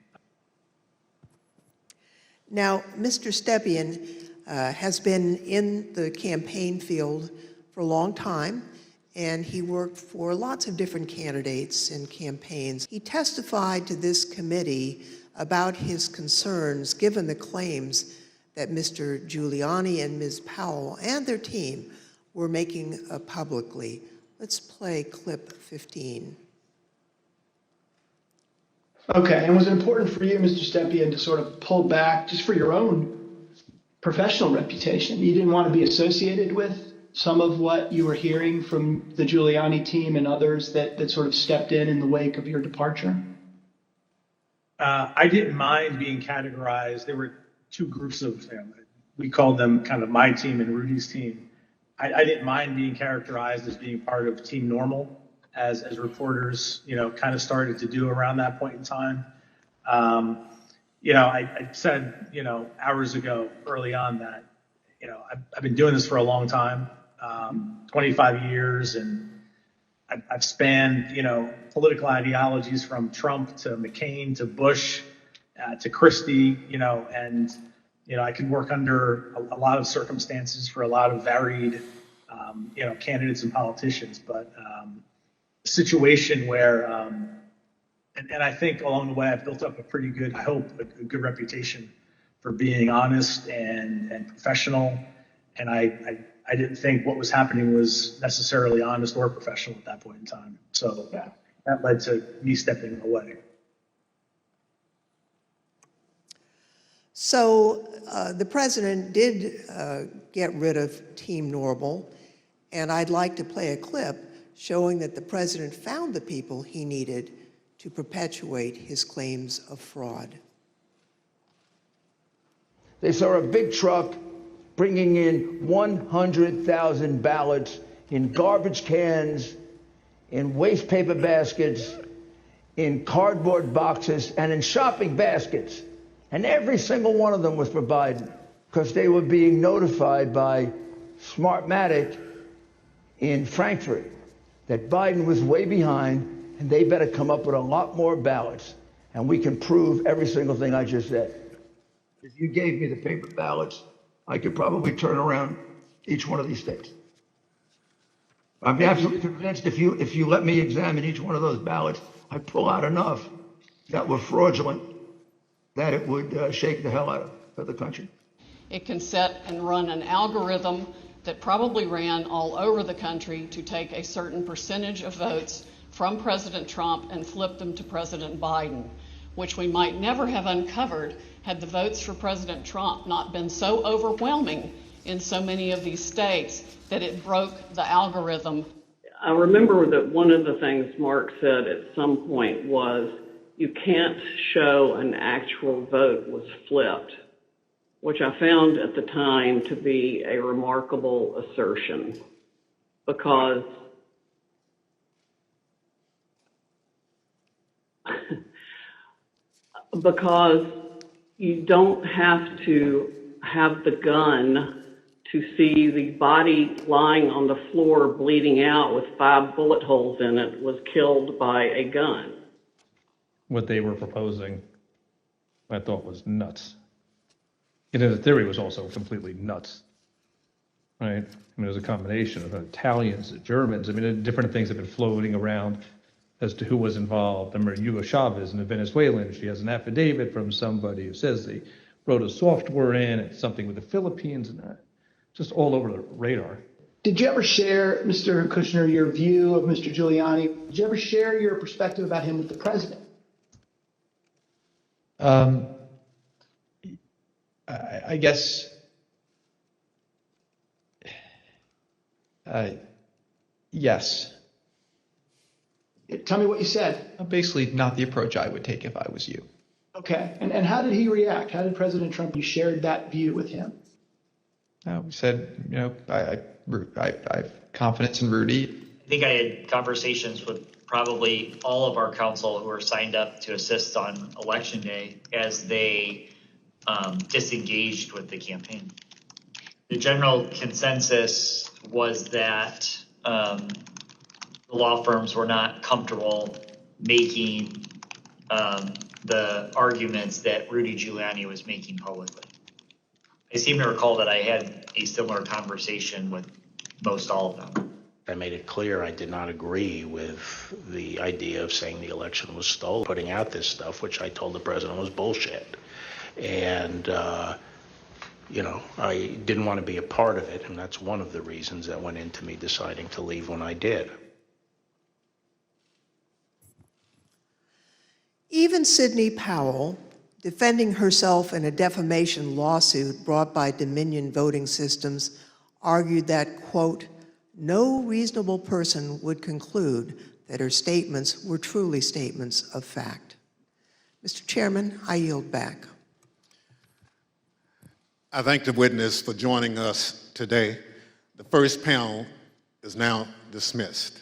Now, Mr. Stepien has been in the campaign field for a long time, and he worked for lots of different candidates and campaigns. He testified to this committee about his concerns given the claims that Mr. Giuliani and Ms. Powell and their team were making publicly. Let's play clip 15. Okay, and was it important for you, Mr. Stepien, to sort of pull back just for your own professional reputation? You didn't want to be associated with some of what you were hearing from the Giuliani team and others that sort of stepped in the wake of your departure? I didn't mind being categorized. There were two groups of, we called them kind of my team and Rudy's team. I didn't mind being characterized as being part of Team Normal, as reporters, kind of started to do around that point in time. I said, hours ago, early on that, I've been doing this for a long time, 25 years, and I've spanned, political ideologies from Trump to McCain to Bush to Christie, and, I can work under a lot of circumstances for a lot of varied, candidates and politicians, but a situation where, and I think along the way I've built up a pretty good, I hope, a good reputation for being honest and professional, and I didn't think what was happening was necessarily honest or professional at that point in time. So that led to me stepping away. So the president did get rid of Team Normal, and I'd like to play a clip showing that the president found the people he needed to perpetuate his claims of fraud. They saw a big truck bringing in 100,000 ballots in garbage cans, in waste paper baskets, in cardboard boxes, and in shopping baskets. And every single one of them was for Biden, because they were being notified by Smartmatic in Frankfurt that Biden was way behind and they better come up with a lot more ballots. And we can prove every single thing I just said. If you gave me the paper ballots, I could probably turn around each one of these states. I'm absolutely convinced if you let me examine each one of those ballots, I pull out enough that were fraudulent that it would shake the hell out of the country. It can set and run an algorithm that probably ran all over the country to take a certain percentage of votes from President Trump and flip them to President Biden, which we might never have uncovered had the votes for President Trump not been so overwhelming in so many of these states that it broke the algorithm. I remember that one of the things Mark said at some point was, you can't show an actual vote was flipped, which I found at the time to be a remarkable assertion, because you don't have to have the gun to see the body lying on the floor bleeding out with 5 bullet holes in it was killed by a gun. What they were proposing, I thought was nuts. And the theory was also completely nuts, right? I mean, it was a combination of Italians, the Germans. I mean, different things have been floating around as to who was involved. I remember Hugo Chavez and the Venezuelan. She has an affidavit from somebody who says they wrote a software in, it's something with the Philippines, and just all over the radar. Did you ever share, Mr. Kushner, your view of Mr. Giuliani? Did you ever share your perspective about him with the president? I guess, yes. Tell me what you said. Basically, not the approach I would take if I was you. Okay, and how did he react? How did President Trump, you shared that view with him? We said, I have confidence in Rudy. I think I had conversations with probably all of our council who are signed up to assist on Election Day as they disengaged with the campaign. The general consensus was that the law firms were not comfortable making the arguments that Rudy Giuliani was making publicly. I seem to recall that I had a similar conversation with most all of them. I made it clear I did not agree with the idea of saying the election was stolen, putting out this stuff, which I told the president was bullshit. And, you know, I didn't want to be a part of it, and that's one of the reasons that went into me deciding to leave when I did. Even Sidney Powell, defending herself in a defamation lawsuit brought by Dominion Voting Systems, argued that, quote, no reasonable person would conclude that her statements were truly statements of fact. Mr. Chairman, I yield back. I thank the witness for joining us today. The first panel is now dismissed.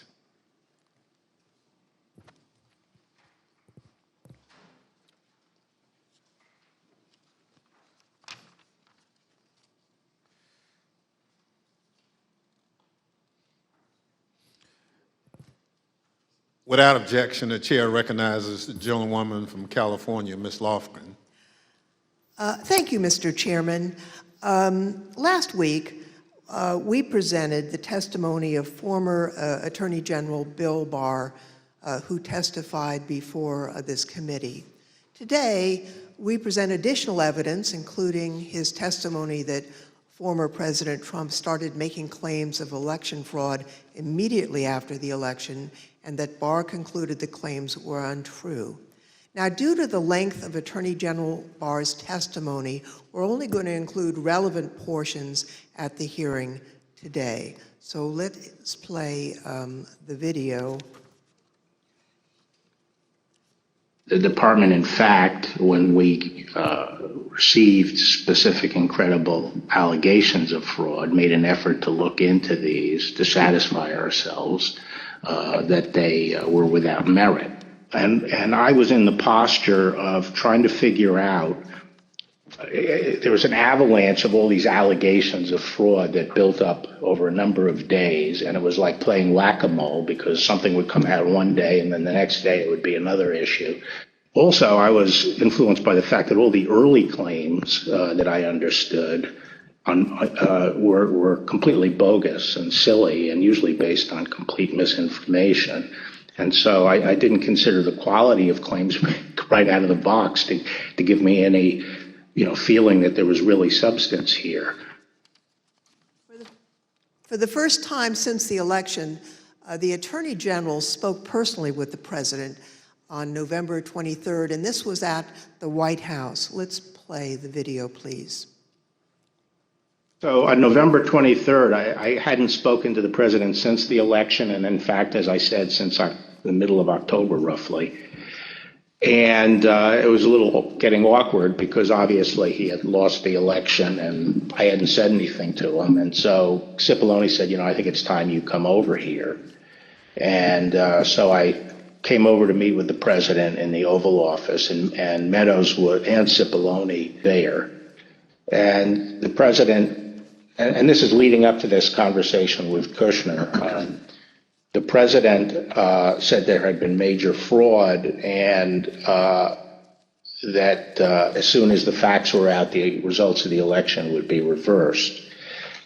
Without objection, the chair recognizes the gentlewoman from California, Ms. Lofgren. Thank you, Mr. Chairman. Last week, we presented the testimony of former Attorney General Bill Barr, who testified before this committee. Today, we present additional evidence, including his testimony that former President Trump started making claims of election fraud immediately after the election, and that Barr concluded the claims were untrue. Now, due to the length of Attorney General Barr's testimony, we're only going to include relevant portions at the hearing today. So let's play the video. The department, in fact, when we received specific and credible allegations of fraud, made an effort to look into these to satisfy ourselves that they were without merit. And I was in the posture of trying to figure out, there was an avalanche of all these allegations of fraud that built up over a number of days, and it was like playing whack-a-mole because something would come out one day and then the next day it would be another issue. Also, I was influenced by the fact that all the early claims that I understood were completely bogus and silly and usually based on complete misinformation. And so I didn't consider the quality of claims right out of the box to give me any, feeling that there was really substance here. For the first time since the election, the Attorney General spoke personally with the President on November 23rd, and this was at the White House. Let's play the video, please. So on November 23rd, I hadn't spoken to the president since the election, and in fact, as I said, since the middle of October, roughly. And it was a little getting awkward because obviously he had lost the election and I hadn't said anything to him. And so Cipollone said, I think it's time you come over here. And so I came over to meet with the president in the Oval Office, and Meadows and Cipollone there. And the president, and this is leading up to this conversation with Kushner, the president said there had been major fraud and that as soon as the facts were out, the results of the election would be reversed.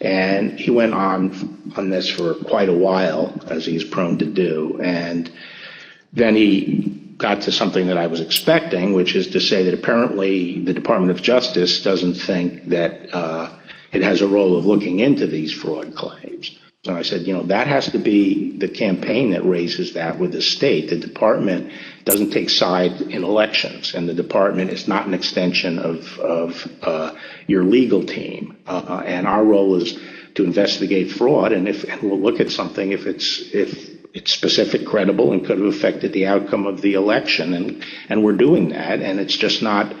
And he went on this for quite a while, as he's prone to do. And then he got to something that I was expecting, which is to say that apparently the Department of Justice doesn't think that it has a role of looking into these fraud claims. So I said, that has to be the campaign that raises that with the state. The department doesn't take side in elections, and the department is not an extension of your legal team. And our role is to investigate fraud, and we'll look at something if it's specific, credible, and could have affected the outcome of the election, and we're doing that. And it's just not,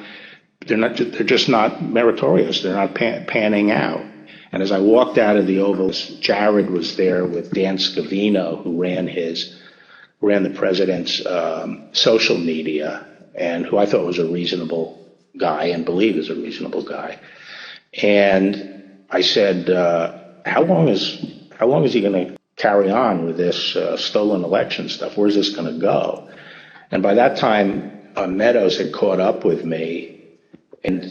they're just not meritorious. They're not panning out. And as I walked out of the Oval, Jared was there with Dan Scavino, who ran the president's social media, and who I thought was a reasonable guy and believe is a reasonable guy. And I said, how long is he going to carry on with this stolen election stuff? Where's this going to go? And by that time, Meadows had caught up with me and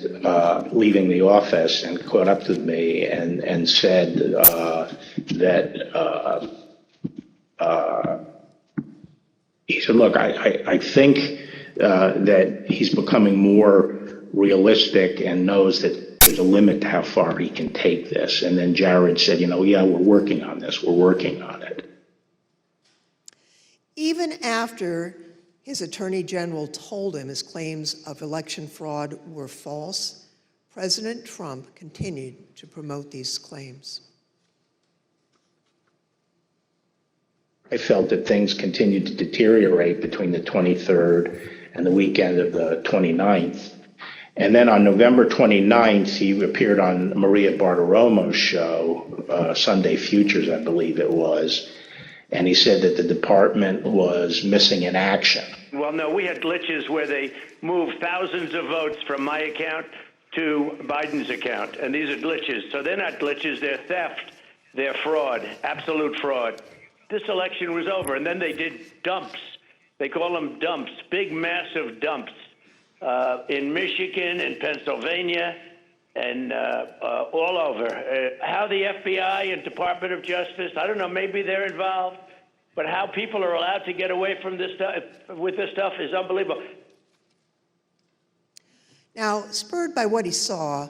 leaving the office and caught up with me and said that he said, look, I think that he's becoming more realistic and knows that there's a limit to how far he can take this. And then Jared said, yeah, we're working on this. We're working on it. Even after his attorney general told him his claims of election fraud were false, President Trump continued to promote these claims. I felt that things continued to deteriorate between the 23rd and the weekend of the 29th. And then on November 29th, he appeared on Maria Bartiromo's show, Sunday Futures, I believe it was. And he said that the department was missing in action. Well, no, we had glitches where they moved thousands of votes from my account to Biden's account. And these are glitches. So they're not glitches, they're theft, they're fraud, absolute fraud. This election was over, and then they did dumps. They call them dumps, big, massive dumps in Michigan and Pennsylvania and all over. How the FBI and Department of Justice, I don't know, maybe they're involved, but how people are allowed to get away from this stuff with this stuff is unbelievable. Now, spurred by what he saw,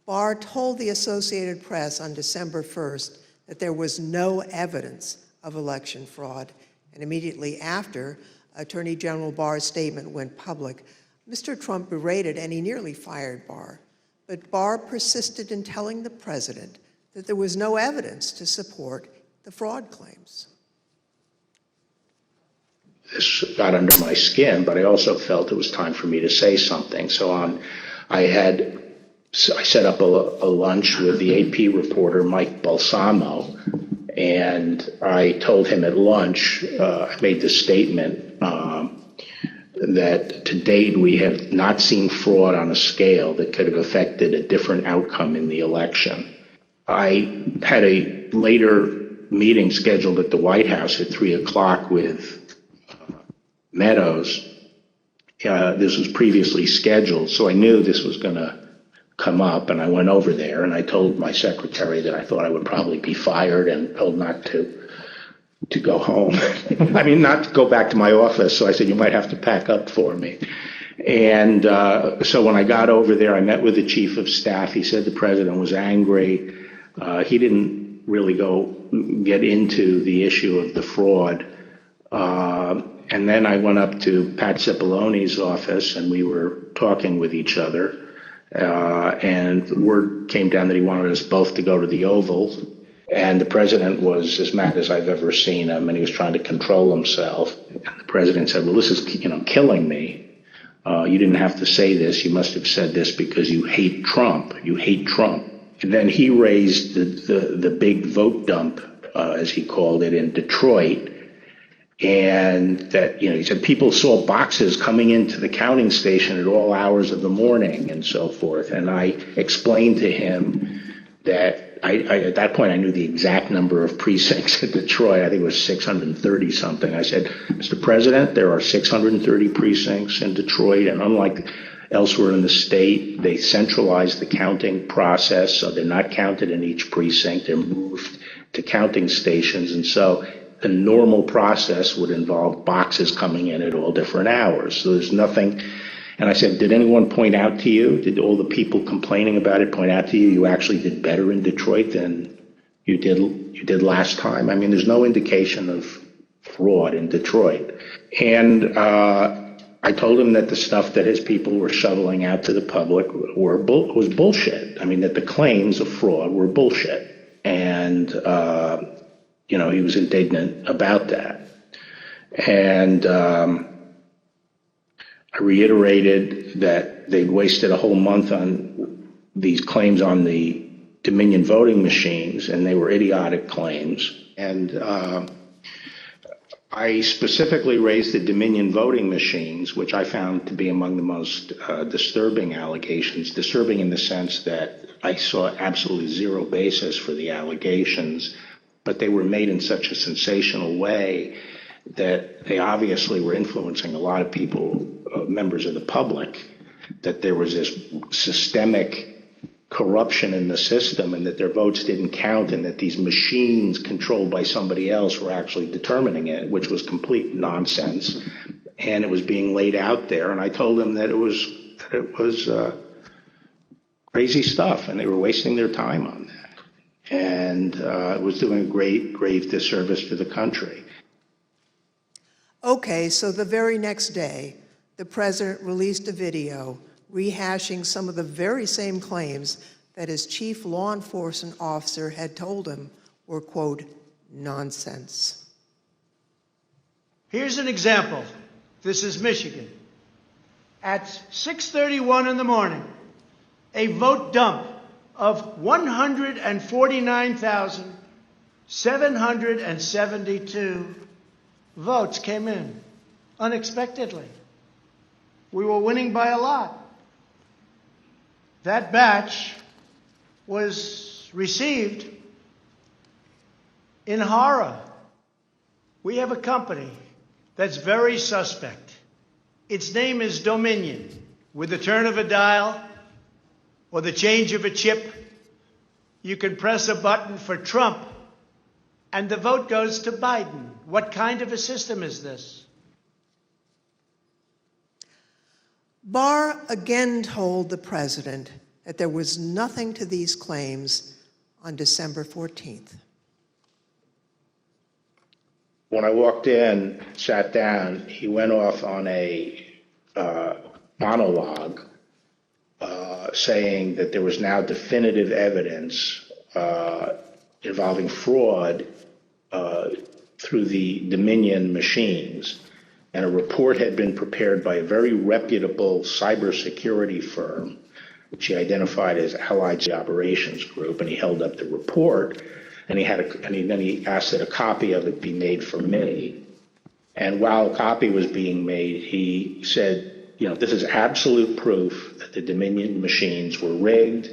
Barr told the Associated Press on December 1st that there was no evidence of election fraud. And immediately after Attorney General Barr's statement went public, Mr. Trump berated and he nearly fired Barr. But Barr persisted in telling the president that there was no evidence to support the fraud claims. This got under my skin, but I also felt it was time for me to say something. So I set up a lunch with the AP reporter, Mike Balsamo, and I told him at lunch, I made this statement that to date we have not seen fraud on a scale that could have affected a different outcome in the election. I had a later meeting scheduled at the White House at 3 o'clock with Meadows. This was previously scheduled, so I knew this was going to come up, and I went over there and I told my secretary that I thought I would probably be fired and told not to go home. I mean, not to go back to my office. So I said, you might have to pack up for me. And so when I got over there, I met with the chief of staff. He said the president was angry. He didn't really get into the issue of the fraud. And then I went up to Pat Cipollone's office and we were talking with each other. And word came down that he wanted us both to go to the Oval. And the president was as mad as I've ever seen him, and he was trying to control himself. And the president said, well, this is, killing me. You didn't have to say this. You must have said this because you hate Trump. You hate Trump. And then he raised the big vote dump, as he called it, in Detroit. And that, he said people saw boxes coming into the counting station at all hours of the morning and so forth. And I explained to him that at that point, I knew the exact number of precincts in Detroit. I think it was 630 something. I said, Mr. President, there are 630 precincts in Detroit, and unlike elsewhere in the state, they centralized the counting process, so they're not counted in each precinct. They're moved to counting stations, and so the normal process would involve boxes coming in at all different hours. So there's nothing. And I said, did anyone point out to you, did all the people complaining about it point out to you, you actually did better in Detroit than you did last time? I mean, there's no indication of fraud in Detroit. And I told him that the stuff that his people were shoveling out to the public was bullshit. I mean, that the claims of fraud were bullshit. And, he was indignant about that. And I reiterated that they'd wasted a whole month on these claims on the Dominion voting machines, and they were idiotic claims. And I specifically raised the Dominion voting machines, which I found to be among the most disturbing allegations, disturbing in the sense that I saw absolutely zero basis for the allegations. but they were made in such a sensational way that they obviously were influencing a lot of people, members of the public, that there was this systemic corruption in the system and that their votes didn't count and that these machines controlled by somebody else were actually determining it, which was complete nonsense. And it was being laid out there. And I told them that it was crazy stuff and they were wasting their time on that. And it was doing a grave disservice to the country. Okay, so the very next day, the president released a video rehashing some of the very same claims that his chief law enforcement officer had told him were, quote, nonsense. Here's an example. This is Michigan. At 6:31 in the morning, a vote dump of 149,772 votes came in unexpectedly. We were winning by a lot. That batch was received in horror. We have a company that's very suspect. Its name is Dominion. With the turn of a dial or the change of a chip, you can press a button for Trump and the vote goes to Biden. What kind of a system is this? Barr again told the president that there was nothing to these claims on December 14th. When I walked in, sat down, he went off on a monologue saying that there was now definitive evidence involving fraud through the Dominion machines. And a report had been prepared by a very reputable cybersecurity firm, which he identified as Allied Operations Group, and he held up the report, and then he asked that a copy of it be made for me. And while a copy was being made, he said, you know, this is absolute proof that the Dominion machines were rigged.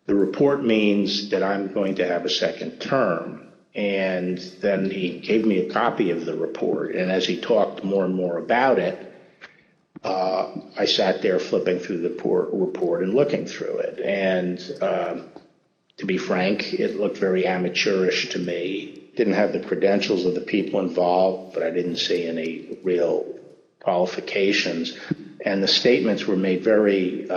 The report means that I'm going to have a second term. And then he gave me a copy of the report. And as he talked more and more about it, I sat there flipping through the report and looking through it. And to be frank, it looked very amateurish to me. Didn't have the credentials of the people involved, but I didn't see any real qualifications. And the statements were made very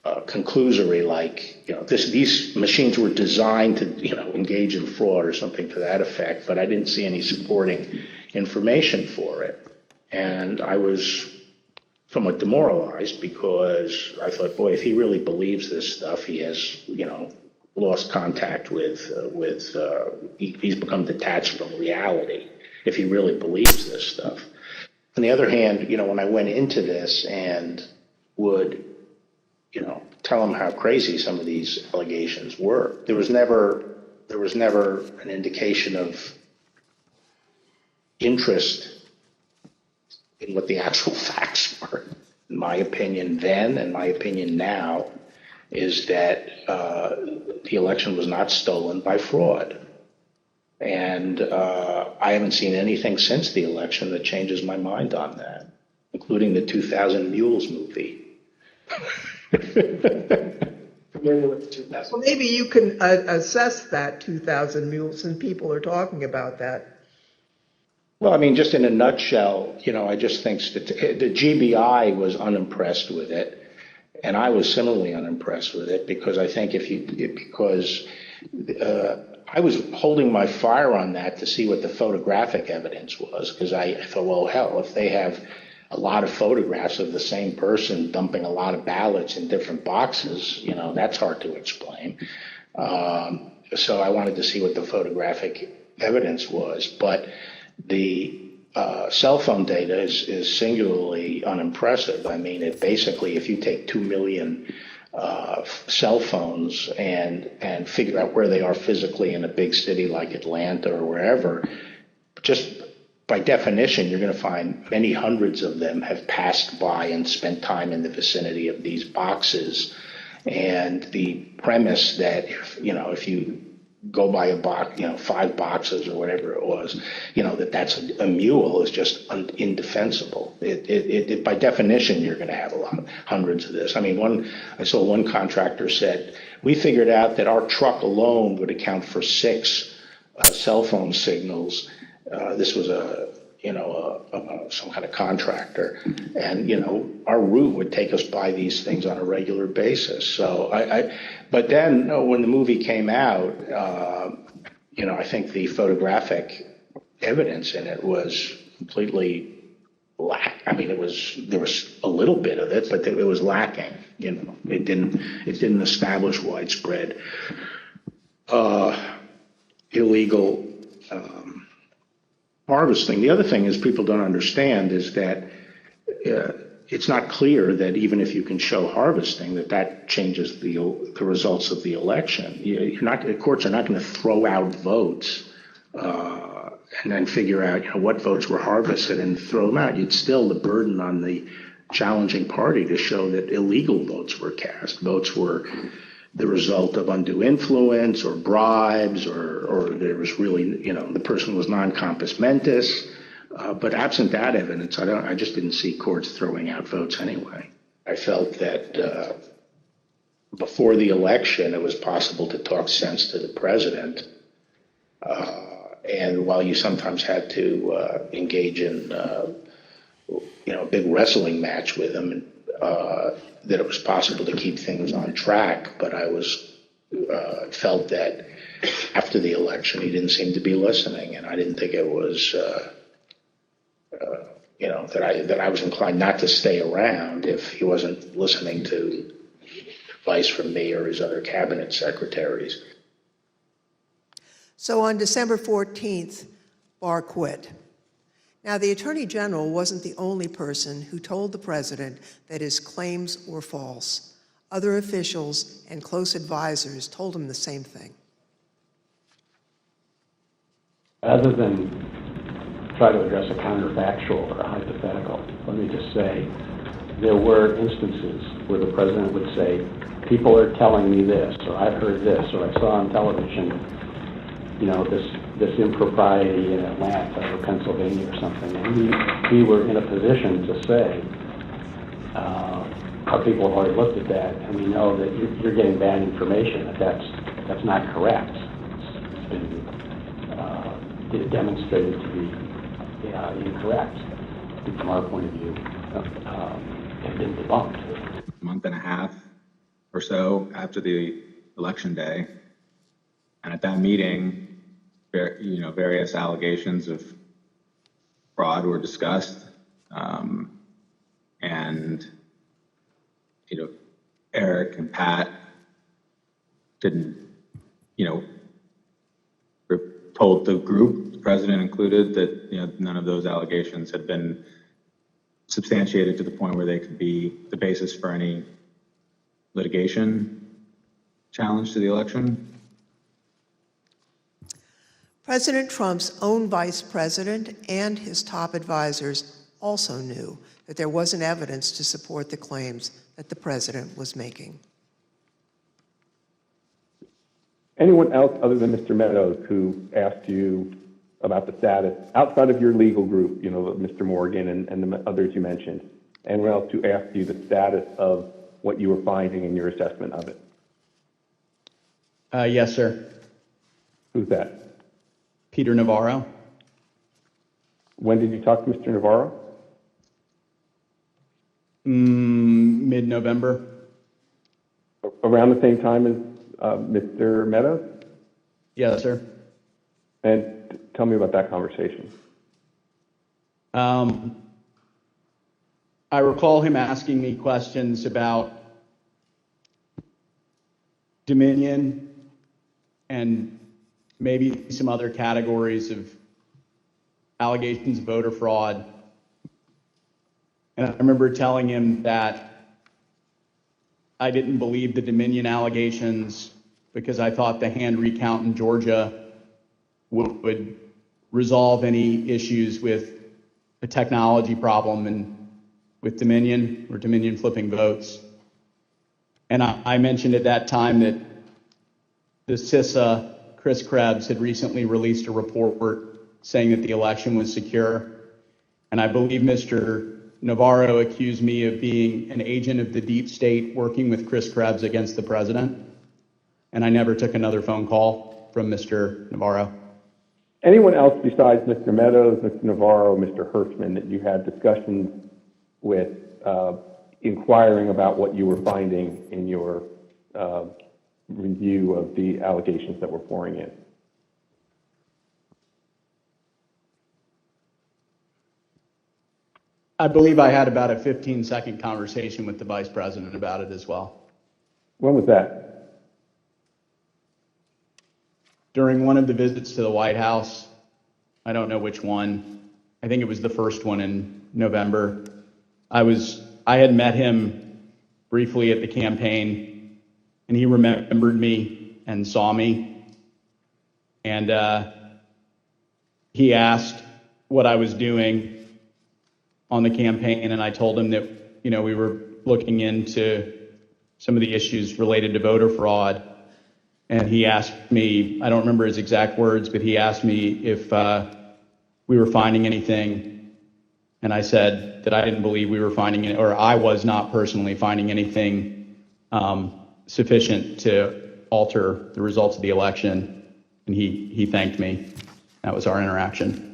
conclusory, like, you know, these machines were designed to, you know, engage in fraud or something to that effect, but I didn't see any supporting information for it. And I was somewhat demoralized because I thought, boy, if he really believes this stuff, he has, you know, lost contact with he's become detached from reality if he really believes this stuff. On the other hand, you know, when I went into this and would, you know, tell him how crazy some of these allegations were, there was never an indication of interest in what the actual facts were. In my opinion then, and my opinion now, is that the election was not stolen by fraud. And I haven't seen anything since the election that changes my mind on that, including the 2000 Mules movie. Well, maybe you can assess that 2,000 Mules, since people are talking about that. Well, I mean, just in a nutshell, you know, I just think the GBI was unimpressed with it. And I was similarly unimpressed with it because I think I was holding my fire on that to see what the photographic evidence was, because I thought, well, hell, if they have a lot of photographs of the same person dumping a lot of ballots in different boxes, you know, that's hard to explain. So I wanted to see what the photographic evidence was. But the cell phone data is singularly unimpressive. I mean, it basically, if you take 2 million cell phones and figure out where they are physically in a big city like Atlanta or wherever, just by definition, you're going to find many hundreds of them have passed by and spent time in the vicinity of these boxes. And the premise that, you know, if you go by a box, 5 boxes or whatever it was, that's a mule is just indefensible. It by definition, you're going to have hundreds of this. I mean, I saw one contractor said, we figured out that our truck alone would account for 6 cell phone signals. This was some kind of contractor, and our route would take us by these things on a regular basis. So but then when the movie came out, I think the photographic evidence in it was completely I mean, there was a little bit of it, but it was lacking. It didn't establish widespread illegal harvesting. The other thing is people don't understand is that it's not clear that even if you can show harvesting, that changes the results of the election. The courts are not going to throw out votes and then figure out what votes were harvested and throw them out. It's still the burden on the challenging party to show that illegal votes were cast. Votes were the result of undue influence or bribes, or there was really, the person was non-compos mentis. But absent that evidence, I just didn't see courts throwing out votes anyway. I felt that before the election, it was possible to talk sense to the president. And while you sometimes had to engage in, a big wrestling match with him, that it was possible to keep things on track. But I felt that after the election, he didn't seem to be listening, and I didn't think it was, that I was inclined not to stay around if he wasn't listening to advice from me or his other cabinet secretaries. So on December 14th, Barr quit. Now, the Attorney General wasn't the only person who told the president that his claims were false. Other officials and close advisors told him the same thing. Rather than try to address a counterfactual or a hypothetical, let me just say there were instances where the president would say, people are telling me this, or I've heard this, or I saw on television, this impropriety in Atlanta or Pennsylvania or something. And we were in a position to say, our people have already looked at that, and we know that you're getting bad information, that's not correct. It's been demonstrated to be incorrect from our point of view, and been debunked. A month and a half or so after the election day, and at that meeting, various allegations of fraud were discussed, and Eric and Pat didn't, told the group, the president included, that none of those allegations had been substantiated to the point where they could be the basis for any litigation challenge to the election. President Trump's own vice president and his top advisors also knew that there wasn't evidence to support the claims that the president was making. Anyone else other than Mr. Meadows who asked you about the status, outside of your legal group, Mr. Morgan and the others you mentioned, anyone else who asked you the status of what you were finding in your assessment of it? Yes, sir. Who's that? Peter Navarro. When did you talk to Mr. Navarro? Mid-November. Around the same time as Mr. Meadows? Yes, sir. And tell me about that conversation. I recall him asking me questions about Dominion and maybe some other categories of allegations of voter fraud. And I remember telling him that I didn't believe the Dominion allegations because I thought the hand recount in Georgia would resolve any issues with the technology problem and with Dominion or Dominion flipping votes. And I mentioned at that time that the CISA Chris Krebs had recently released a report saying that the election was secure. And I believe Mr. Navarro accused me of being an agent of the deep state working with Chris Krebs against the president. And I never took another phone call from Mr. Navarro. Anyone else besides Mr. Meadows, Mr. Navarro, Mr. Hirschman that you had discussions with inquiring about what you were finding in your review of the allegations that were pouring in? I believe I had about a 15-second conversation with the vice president about it as well. When was that? During one of the visits to the White House. I don't know which one. I think it was the first one in November. I had met him briefly at the campaign, and he remembered me and saw me. And he asked what I was doing on the campaign, and I told him that, you know, we were looking into some of the issues related to voter fraud. And he asked me, I don't remember his exact words, but he asked me if we were finding anything. And I said that I didn't believe we were finding it, or I was not personally finding anything sufficient to alter the results of the election. And he thanked me. That was our interaction.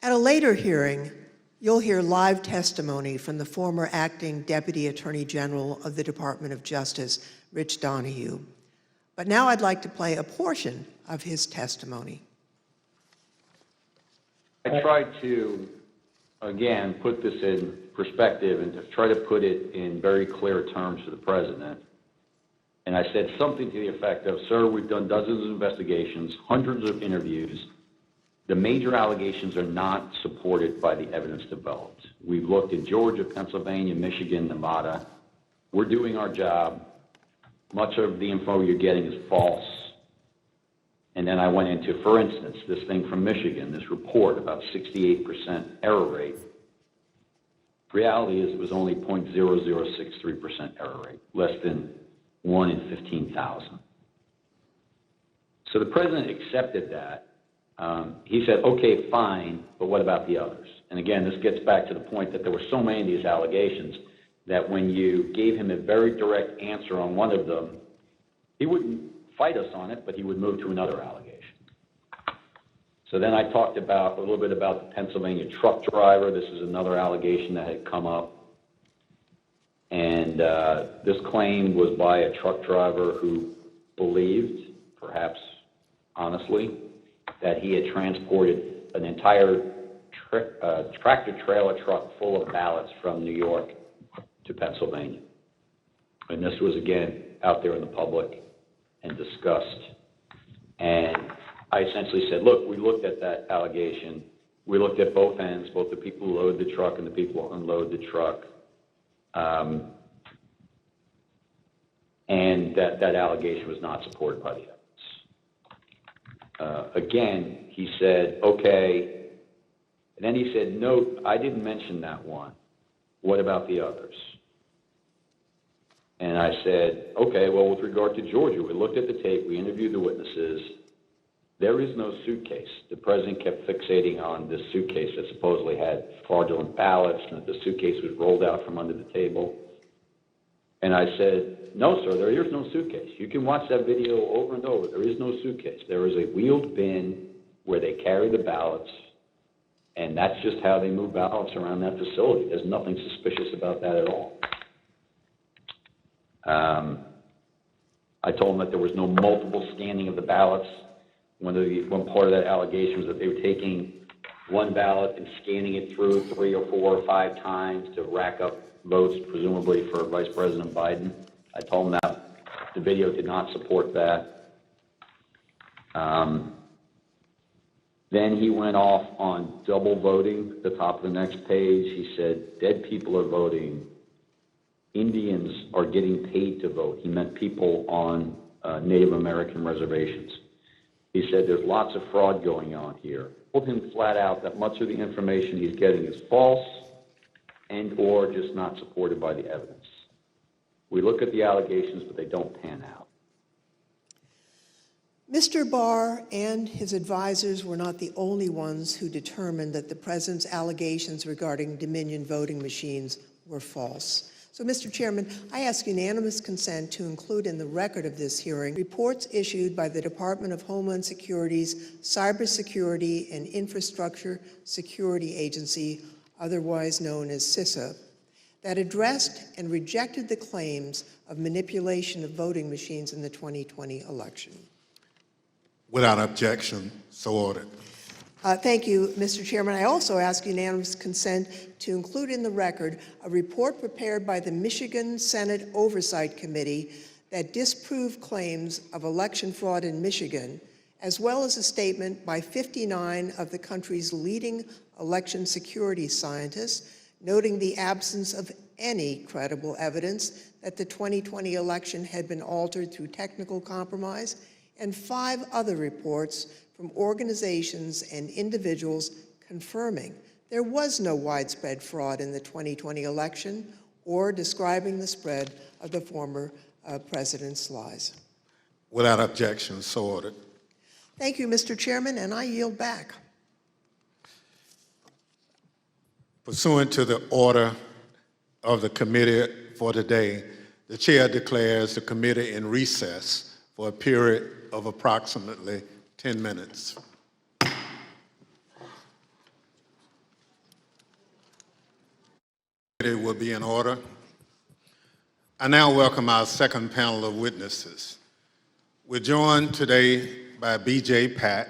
At a later hearing, you'll hear live testimony from the former acting Deputy Attorney General of the Department of Justice, Rich Donoghue. But now I'd like to play a portion of his testimony. I tried to, again, put this in perspective and to try to put it in very clear terms to the president. And I said something to the effect of, sir, we've done dozens of investigations, hundreds of interviews. The major allegations are not supported by the evidence developed. We've looked in Georgia, Pennsylvania, Michigan, Nevada. We're doing our job. Much of the info you're getting is false. And then I went into, for instance, this thing from Michigan, this report about 68% error rate. Reality is it was only 0.0063% error rate, less than 1 in 15,000. So the president accepted that. He said, okay, fine, but what about the others? And again, this gets back to the point that there were so many of these allegations that when you gave him a very direct answer on one of them, he wouldn't fight us on it, but he would move to another allegation. So then I talked about a little bit about the Pennsylvania truck driver. This is another allegation that had come up. And this claim was by a truck driver who believed, perhaps honestly, that he had transported an entire tractor-trailer truck full of ballots from New York to Pennsylvania. And this was, again, out there in the public and discussed. And I essentially said, look, we looked at that allegation. We looked at both ends, both the people who load the truck and the people who unload the truck. And that allegation was not supported by the evidence. Again, he said, okay. And then he said, no, I didn't mention that one. What about the others? And I said, okay, well, with regard to Georgia, we looked at the tape, we interviewed the witnesses. There is no suitcase. The president kept fixating on this suitcase that supposedly had fraudulent ballots and that the suitcase was rolled out from under the table. And I said, no, sir, there is no suitcase. You can watch that video over and over. There is no suitcase. There is a wheeled bin where they carry the ballots, and that's just how they move ballots around that facility. There's nothing suspicious about that at all. I told them that there was no multiple scanning of the ballots. One part of that allegation was that they were taking one ballot and scanning it through 3 or 4 or 5 times to rack up votes, presumably for Vice President Biden. I told them that the video did not support that. Then he went off on double voting at the top of the next page. He said, dead people are voting. Indians are getting paid to vote. He meant people on Native American reservations. He said there's lots of fraud going on here. Told him flat out that much of the information he's getting is false and or just not supported by the evidence. We look at the allegations, but they don't pan out. Mr. Barr and his advisors were not the only ones who determined that the president's allegations regarding Dominion voting machines were false. So, Mr. Chairman, I ask unanimous consent to include in the record of this hearing reports issued by the Department of Homeland Security's Cybersecurity and Infrastructure Security Agency, otherwise known as CISA, that addressed and rejected the claims of manipulation of voting machines in the 2020 election. Without objection, so ordered. Thank you, Mr. Chairman. I also ask unanimous consent to include in the record a report prepared by the Michigan Senate Oversight Committee that disproved claims of election fraud in Michigan, as well as a statement by 59 of the country's leading election security scientists, noting the absence of any credible evidence that the 2020 election had been altered through technical compromise, and 5 other reports from organizations and individuals confirming there was no widespread fraud in the 2020 election or describing the spread of the former president's lies. Without objection, so ordered. Thank you, Mr. Chairman, and I yield back. Pursuant to the order of the committee for today, the chair declares the committee in recess for a period of approximately 10 minutes. It will be in order. I now welcome our second panel of witnesses. We're joined today by B.J. Pak,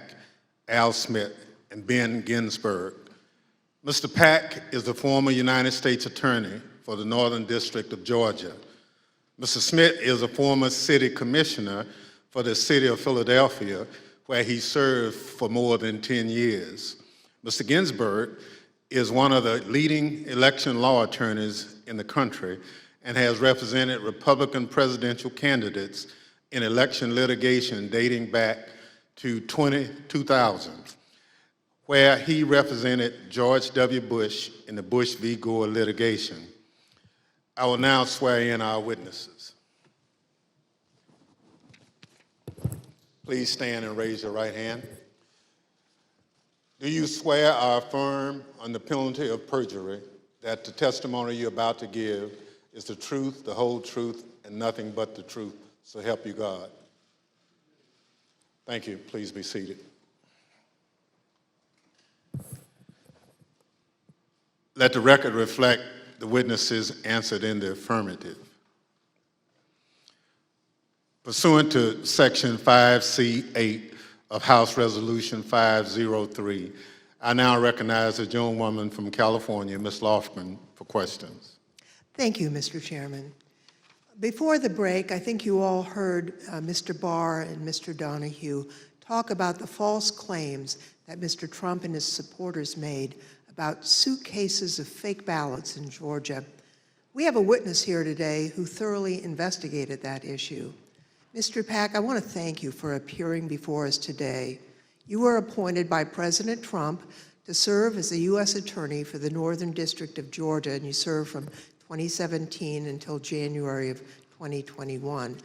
Al Smith, and Ben Ginsberg. Mr. Pak is the former United States Attorney for the Northern District of Georgia. Mr. Smith is a former city commissioner for the city of Philadelphia, where he served for more than 10 years. Mr. Ginsberg is one of the leading election law attorneys in the country and has represented Republican presidential candidates in election litigation dating back to 2000, where he represented George W. Bush in the Bush v. Gore litigation. I will now swear in our witnesses. Please stand and raise your right hand. Do you swear or affirm on the penalty of perjury that the testimony you're about to give is the truth, the whole truth, and nothing but the truth? So help you God. Thank you. Please be seated. Let the record reflect the witnesses answered in the affirmative. Pursuant to Section 5C8 of House Resolution 503, I now recognize the gentlewoman from California, Ms. Lofgren, for questions. Thank you, Mr. Chairman. Before the break, I think you all heard Mr. Barr and Mr. Donahue talk about the false claims that Mr. Trump and his supporters made about suitcases of fake ballots in Georgia. We have a witness here today who thoroughly investigated that issue. Mr. Pak, I want to thank you for appearing before us today. You were appointed by President Trump to serve as the U.S. Attorney for the Northern District of Georgia, and you served from 2017 until January of 2021.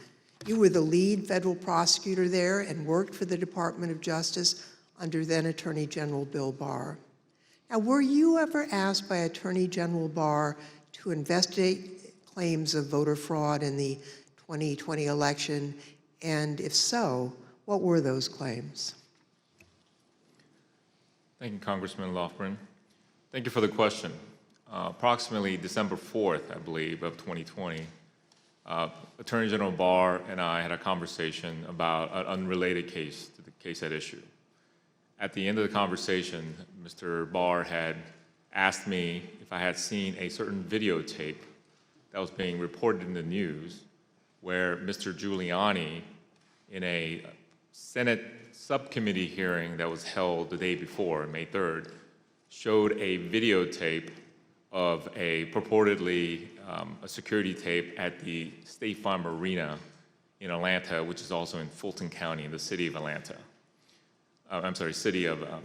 You were the lead federal prosecutor there and worked for the Department of Justice under then Attorney General Bill Barr. Now, were you ever asked by Attorney General Barr to investigate claims of voter fraud in the 2020 election? And if so, what were those claims? Thank you, Congressman Lofgren. Thank you for the question. Approximately December 4th, I believe, of 2020, Attorney General Barr and I had a conversation about an unrelated case to the case at issue. At the end of the conversation, Mr. Barr had asked me if I had seen a certain videotape that was being reported in the news where Mr. Giuliani, in a Senate subcommittee hearing that was held the day before, May 3rd, showed a videotape of a purportedly a security tape at the State Farm Arena in Atlanta, which is also in Fulton County in the city of Atlanta.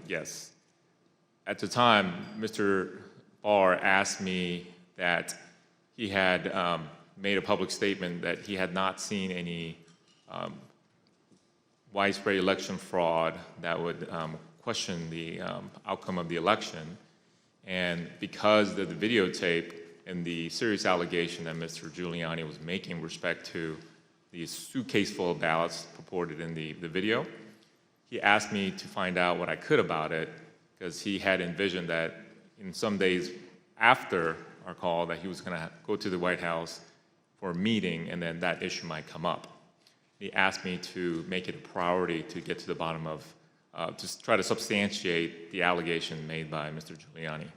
Yes. At the time, Mr. Barr asked me that he had made a public statement that he had not seen any widespread election fraud that would question the outcome of the election. And because of the videotape and the serious allegation that Mr. Giuliani was making with respect to the suitcase full of ballots purported in the video, he asked me to find out what I could about it, because he had envisioned that in some days after our call that he was going to go to the White House for a meeting, and then that issue might come up. He asked me to make it a priority to get to the bottom of, to try to substantiate the allegation made by Mr. Giuliani.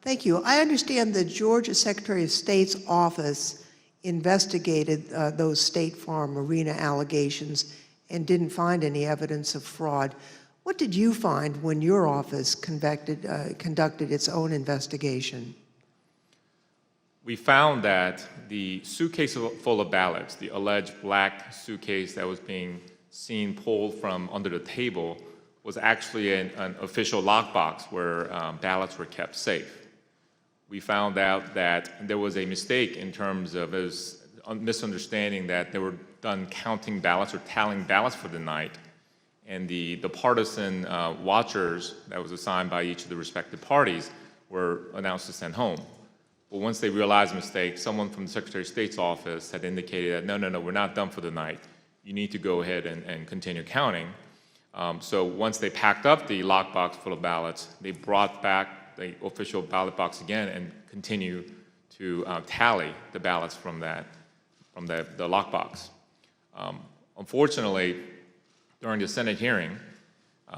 Thank you. I understand the Georgia Secretary of State's office investigated those State Farm Arena allegations and didn't find any evidence of fraud. What did you find when your office conducted its own investigation? We found that the suitcase full of ballots, the alleged black suitcase that was being seen pulled from under the table, was actually an official lockbox where ballots were kept safe. We found out that there was a mistake in terms of a misunderstanding that they were done counting ballots or tallying ballots for the night, and the partisan watchers that was assigned by each of the respective parties were announced to send home. But once they realized the mistake, someone from the Secretary of State's office had indicated that, no, we're not done for the night. You need to go ahead and continue counting. So once they packed up the lockbox full of ballots, they brought back the official ballot box again and continued to tally the ballots from the lockbox. Unfortunately, during the Senate hearing,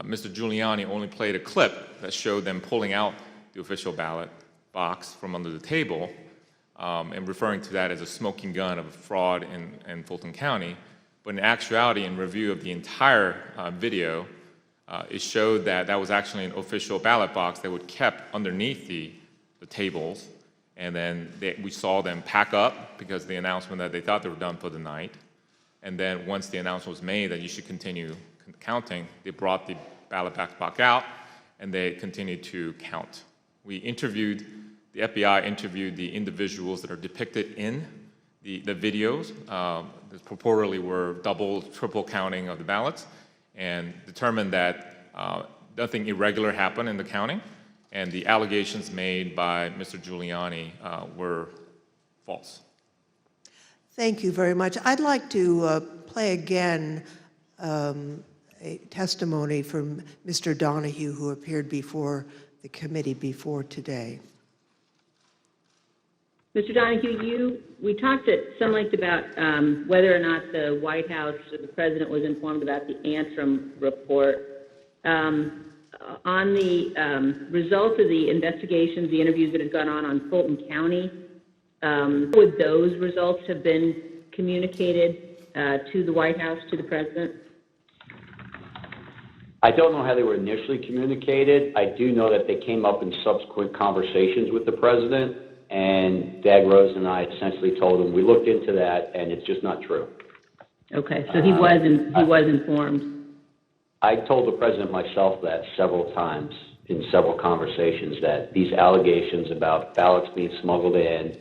Mr. Giuliani only played a clip that showed them pulling out the official ballot box from under the table and referring to that as a smoking gun of fraud in Fulton County. But in actuality, in review of the entire video, it showed that that was actually an official ballot box that was kept underneath the tables. And then we saw them pack up because of the announcement that they thought they were done for the night. And then once the announcement was made that you should continue counting, they brought the ballot box back out and they continued to count. The FBI interviewed the individuals that are depicted in the videos that purportedly were double, triple counting of the ballots, and determined that nothing irregular happened in the counting, and the allegations made by Mr. Giuliani were false. Thank you very much. I'd like to play again a testimony from Mr. Donahue, who appeared before the committee before today. Mr. Donahue, we talked at some length about whether or not the White House or the president was informed about the Antrim report. On the results of the investigations, the interviews that have gone on Fulton County, would those results have been communicated to the White House, to the president? I don't know how they were initially communicated. I do know that they came up in subsequent conversations with the president, and Dag Rose and I essentially told him, we looked into that, and it's just not true. Okay, so he was informed. I told the president myself that several times in several conversations, that these allegations about ballots being smuggled in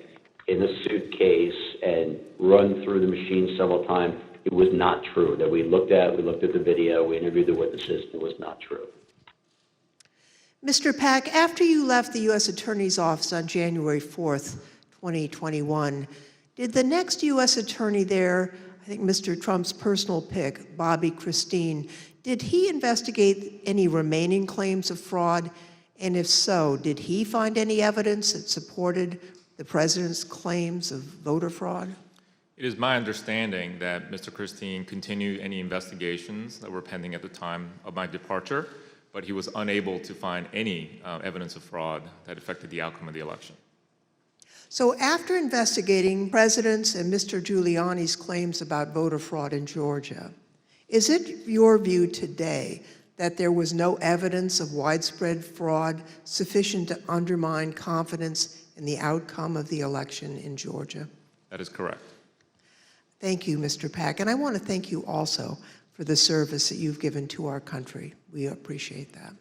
a suitcase and run through the machine several times, it was not true. That we looked at the video, we interviewed the witnesses, it was not true. Mr. Pack, after you left the U.S. Attorney's Office on January 4th, 2021, did the next U.S. Attorney there, I think Mr. Trump's personal pick, Bobby Christine, did he investigate any remaining claims of fraud? And if so, did he find any evidence that supported the president's claims of voter fraud? It is my understanding that Mr. Christine continued any investigations that were pending at the time of my departure, but he was unable to find any evidence of fraud that affected the outcome of the election. So after investigating President's and Mr. Giuliani's claims about voter fraud in Georgia, is it your view today that there was no evidence of widespread fraud sufficient to undermine confidence in the outcome of the election in Georgia? That is correct. Thank you, Mr. Pack. And I want to thank you also for the service that you've given to our country. We appreciate that.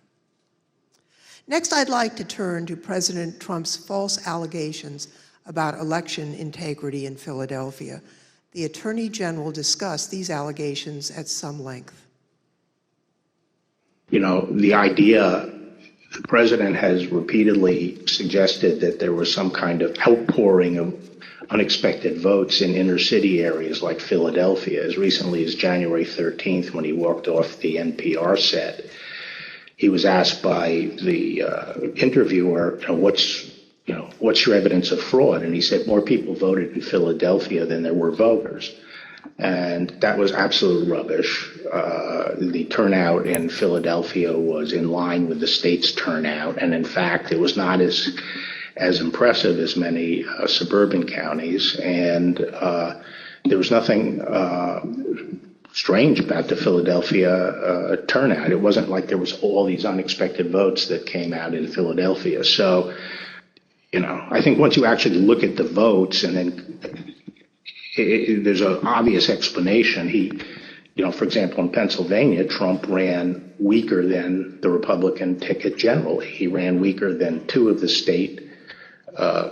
Next, I'd like to turn to President Trump's false allegations about election integrity in Philadelphia. The Attorney General discussed these allegations at some length. You know, the idea, the president has repeatedly suggested that there was some kind of outpouring of unexpected votes in inner city areas like Philadelphia as recently as January 13th when he walked off the NPR set. He was asked by the interviewer, what's your evidence of fraud? And he said more people voted in Philadelphia than there were voters. And that was absolute rubbish. The turnout in Philadelphia was in line with the state's turnout. And in fact, it was not as impressive as many suburban counties. And there was nothing strange about the Philadelphia turnout. It wasn't like there was all these unexpected votes that came out in Philadelphia. So, I think once you actually look at the votes and then there's an obvious explanation. For example, in Pennsylvania, Trump ran weaker than the Republican ticket generally. He ran weaker than two of the state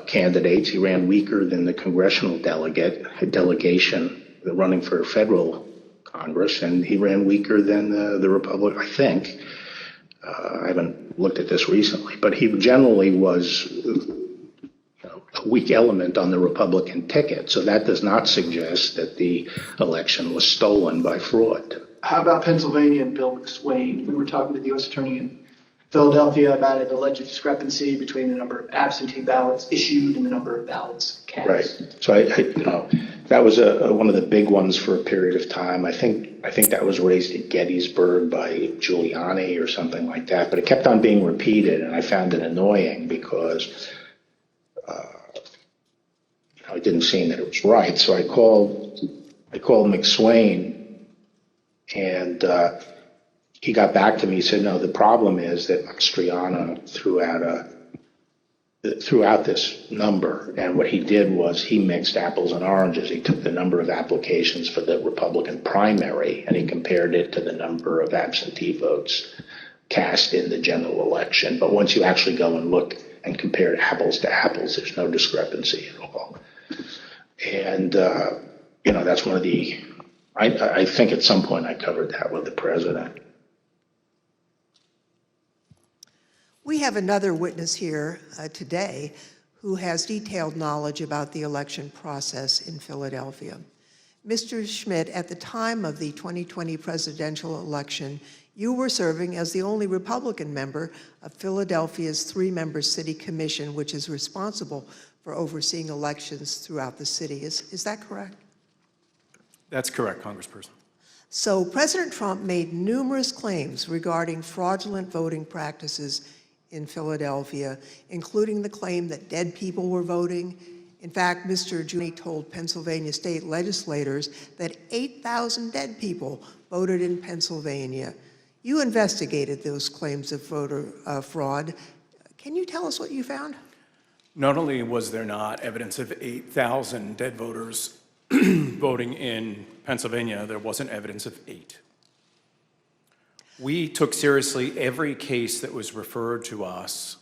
candidates. He ran weaker than the congressional delegation running for federal Congress, and he ran weaker than the Republican, I think. I haven't looked at this recently, but he generally was a weak element on the Republican ticket. So that does not suggest that the election was stolen by fraud. How about Pennsylvania and Bill McSwain? We were talking to the U.S. Attorney in Philadelphia about an alleged discrepancy between the number of absentee ballots issued and the number of ballots cast. Right. So that was one of the big ones for a period of time. I think that was raised at Gettysburg by Giuliani or something like that. But it kept on being repeated, and I found it annoying because it didn't seem that it was right. So I called McSwain, and he got back to me. He said, no, the problem is that Mastriano threw out this number, and what he did was he mixed apples and oranges. He took the number of applications for the Republican primary and he compared it to the number of absentee votes cast in the general election. But once you actually go and look and compare apples to apples, there's no discrepancy at all. And that's one of the. I think at some point I covered that with the president. We have another witness here today who has detailed knowledge about the election process in Philadelphia. Mr. Schmidt, at the time of the 2020 presidential election, you were serving as the only Republican member of Philadelphia's three-member city commission, which is responsible for overseeing elections throughout the city. Is that correct? That's correct, Congressperson. So President Trump made numerous claims regarding fraudulent voting practices in Philadelphia, including the claim that dead people were voting. In fact, Mr. Giuliani told Pennsylvania state legislators that 8,000 dead people voted in Pennsylvania. You investigated those claims of voter fraud. Can you tell us what you found? Not only was there not evidence of 8,000 dead voters voting in Pennsylvania, there wasn't evidence of 8. We took seriously every case that was referred to us,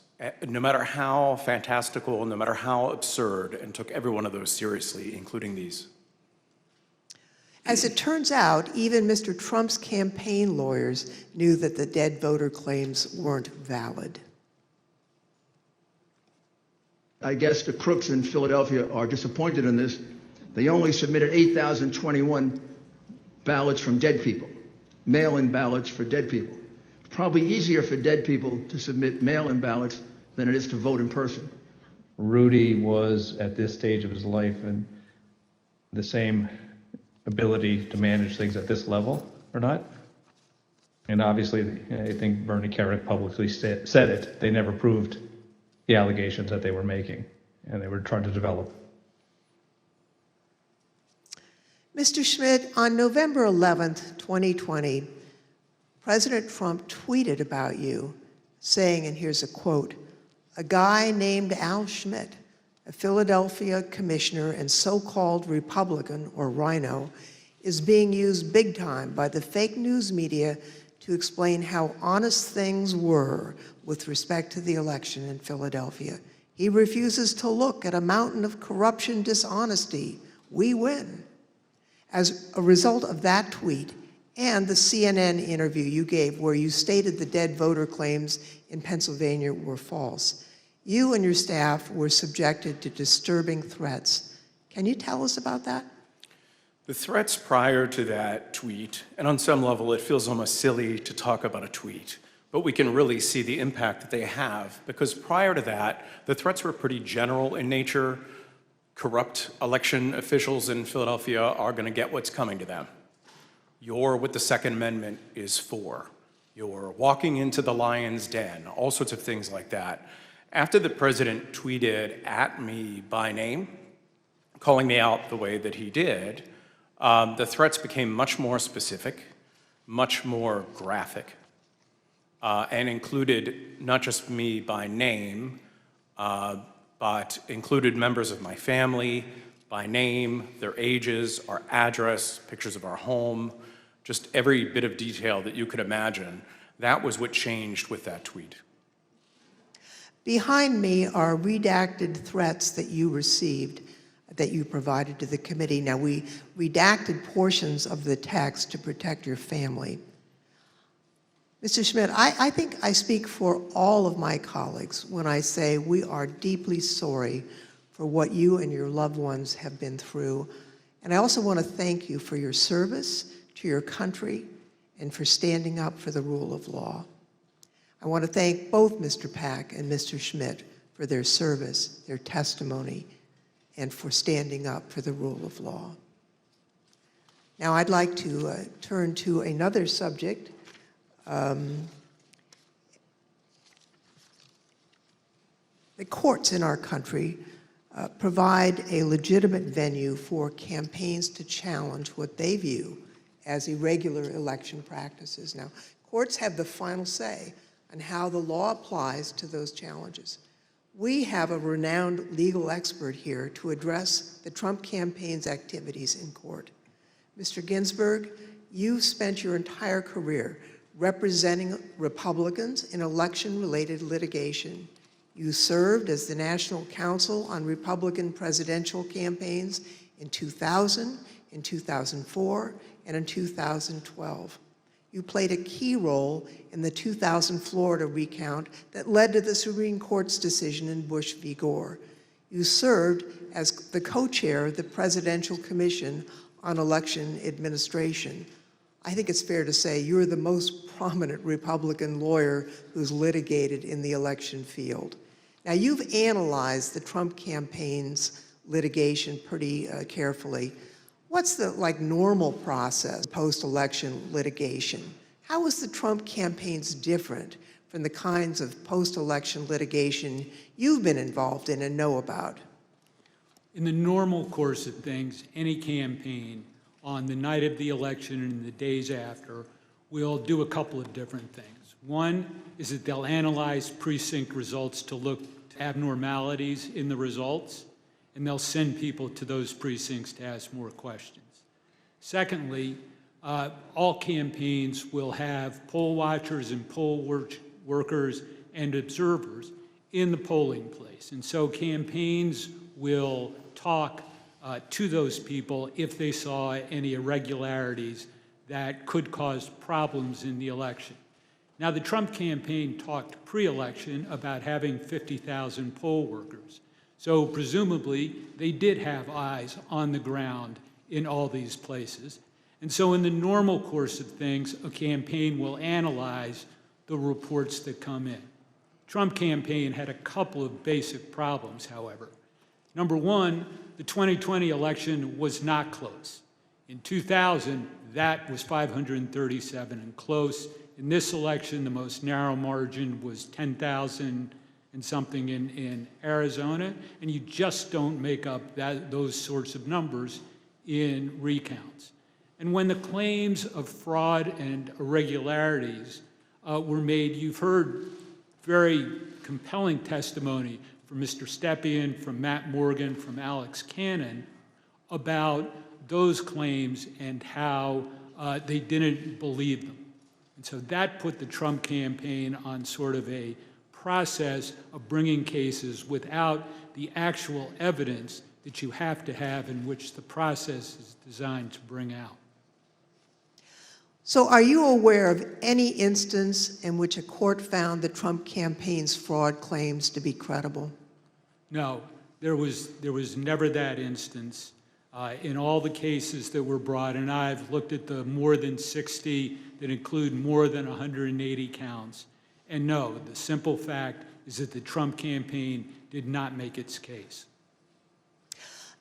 no matter how fantastical, no matter how absurd, and took every one of those seriously, including these. As it turns out, even Mr. Trump's campaign lawyers knew that the dead voter claims weren't valid. I guess the crooks in Philadelphia are disappointed in this. They only submitted 8,021 ballots from dead people, mail-in ballots for dead people. It's probably easier for dead people to submit mail-in ballots than it is to vote in person. Rudy was at this stage of his life and the same ability to manage things at this level or not. And obviously, I think Bernie Kerik publicly said it. They never proved the allegations that they were making, and they were trying to develop. Mr. Schmidt, on November 11th, 2020, President Trump tweeted about you, saying, and here's a quote, "A guy named Al Schmidt, a Philadelphia commissioner and so-called Republican, or Rhino, is being used big time by the fake news media to explain how honest things were with respect to the election in Philadelphia." He refuses to look at a mountain of corruption, dishonesty. We win. As a result of that tweet and the CNN interview you gave where you stated the dead voter claims in Pennsylvania were false, you and your staff were subjected to disturbing threats. Can you tell us about that? The threats prior to that tweet, and on some level it feels almost silly to talk about a tweet, but we can really see the impact that they have, because prior to that, the threats were pretty general in nature. Corrupt election officials in Philadelphia are going to get what's coming to them. You're what the Second Amendment is for. You're walking into the lion's den, all sorts of things like that. After the president tweeted at me by name, calling me out the way that he did, the threats became much more specific, much more graphic, and included not just me by name, but included members of my family by name, their ages, our address, pictures of our home, just every bit of detail that you could imagine. That was what changed with that tweet. Behind me are redacted threats that you received, that you provided to the committee. Now, we redacted portions of the text to protect your family. Mr. Schmidt, I think I speak for all of my colleagues when I say we are deeply sorry for what you and your loved ones have been through. And I also want to thank you for your service to your country and for standing up for the rule of law. I want to thank both Mr. Pack and Mr. Schmidt for their service, their testimony, and for standing up for the rule of law. Now I'd like to turn to another subject. The courts in our country provide a legitimate venue for campaigns to challenge what they view as irregular election practices. Now, courts have the final say on how the law applies to those challenges. We have a renowned legal expert here to address the Trump campaign's activities in court. Mr. Ginsburg, you've spent your entire career representing Republicans in election-related litigation. You served as the National Counsel on Republican presidential campaigns in 2000, in 2004, and in 2012. You played a key role in the 2000 Florida recount that led to the Supreme Court's decision in Bush v. Gore. You served as the co-chair of the Presidential Commission on Election Administration. I think it's fair to say you're the most prominent Republican lawyer who's litigated in the election field. Now, you've analyzed the Trump campaign's litigation pretty carefully. What's the normal process post-election litigation? How is the Trump campaign's different from the kinds of post-election litigation you've been involved in and know about? In the normal course of things, any campaign on the night of the election and in the days after will do a couple of different things. One is that they'll analyze precinct results to look at abnormalities in the results, and they'll send people to those precincts to ask more questions. Secondly, all campaigns will have poll watchers and poll workers and observers in the polling place. And so campaigns will talk to those people if they saw any irregularities that could cause problems in the election. Now, the Trump campaign talked pre-election about having 50,000 poll workers. So presumably, they did have eyes on the ground in all these places. And so in the normal course of things, a campaign will analyze the reports that come in. Trump campaign had a couple of basic problems, however. Number one, the 2020 election was not close. In 2000, that was 537 and close. In this election, the most narrow margin was 10,000 and something in Arizona, and you just don't make up those sorts of numbers in recounts. And when the claims of fraud and irregularities were made, you've heard very compelling testimony from Mr. Stepien, from Matt Morgan, from Alex Cannon about those claims and how they didn't believe them. And so that put the Trump campaign on sort of a process of bringing cases without the actual evidence that you have to have in which the process is designed to bring out. So are you aware of any instance in which a court found the Trump campaign's fraud claims to be credible? No, there was never that instance. In all the cases that were brought, and I've looked at the more than 60 that include more than 180 counts, and no, the simple fact is that the Trump campaign did not make its case.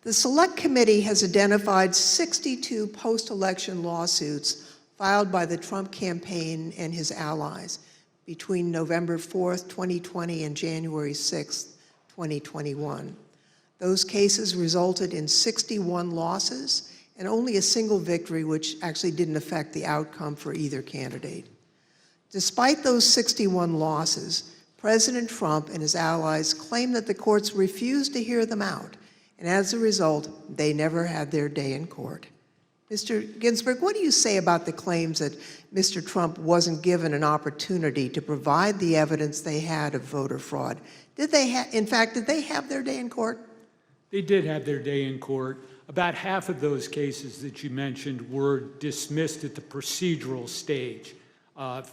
The Select Committee has identified 62 post-election lawsuits filed by the Trump campaign and his allies between November 4th, 2020 and January 6th, 2021. Those cases resulted in 61 losses and only a single victory, which actually didn't affect the outcome for either candidate. Despite those 61 losses, President Trump and his allies claim that the courts refused to hear them out, and as a result, they never had their day in court. Mr. Ginsburg, what do you say about the claims that Mr. Trump wasn't given an opportunity to provide the evidence they had of voter fraud? Did they have their day in court? They did have their day in court. About half of those cases that you mentioned were dismissed at the procedural stage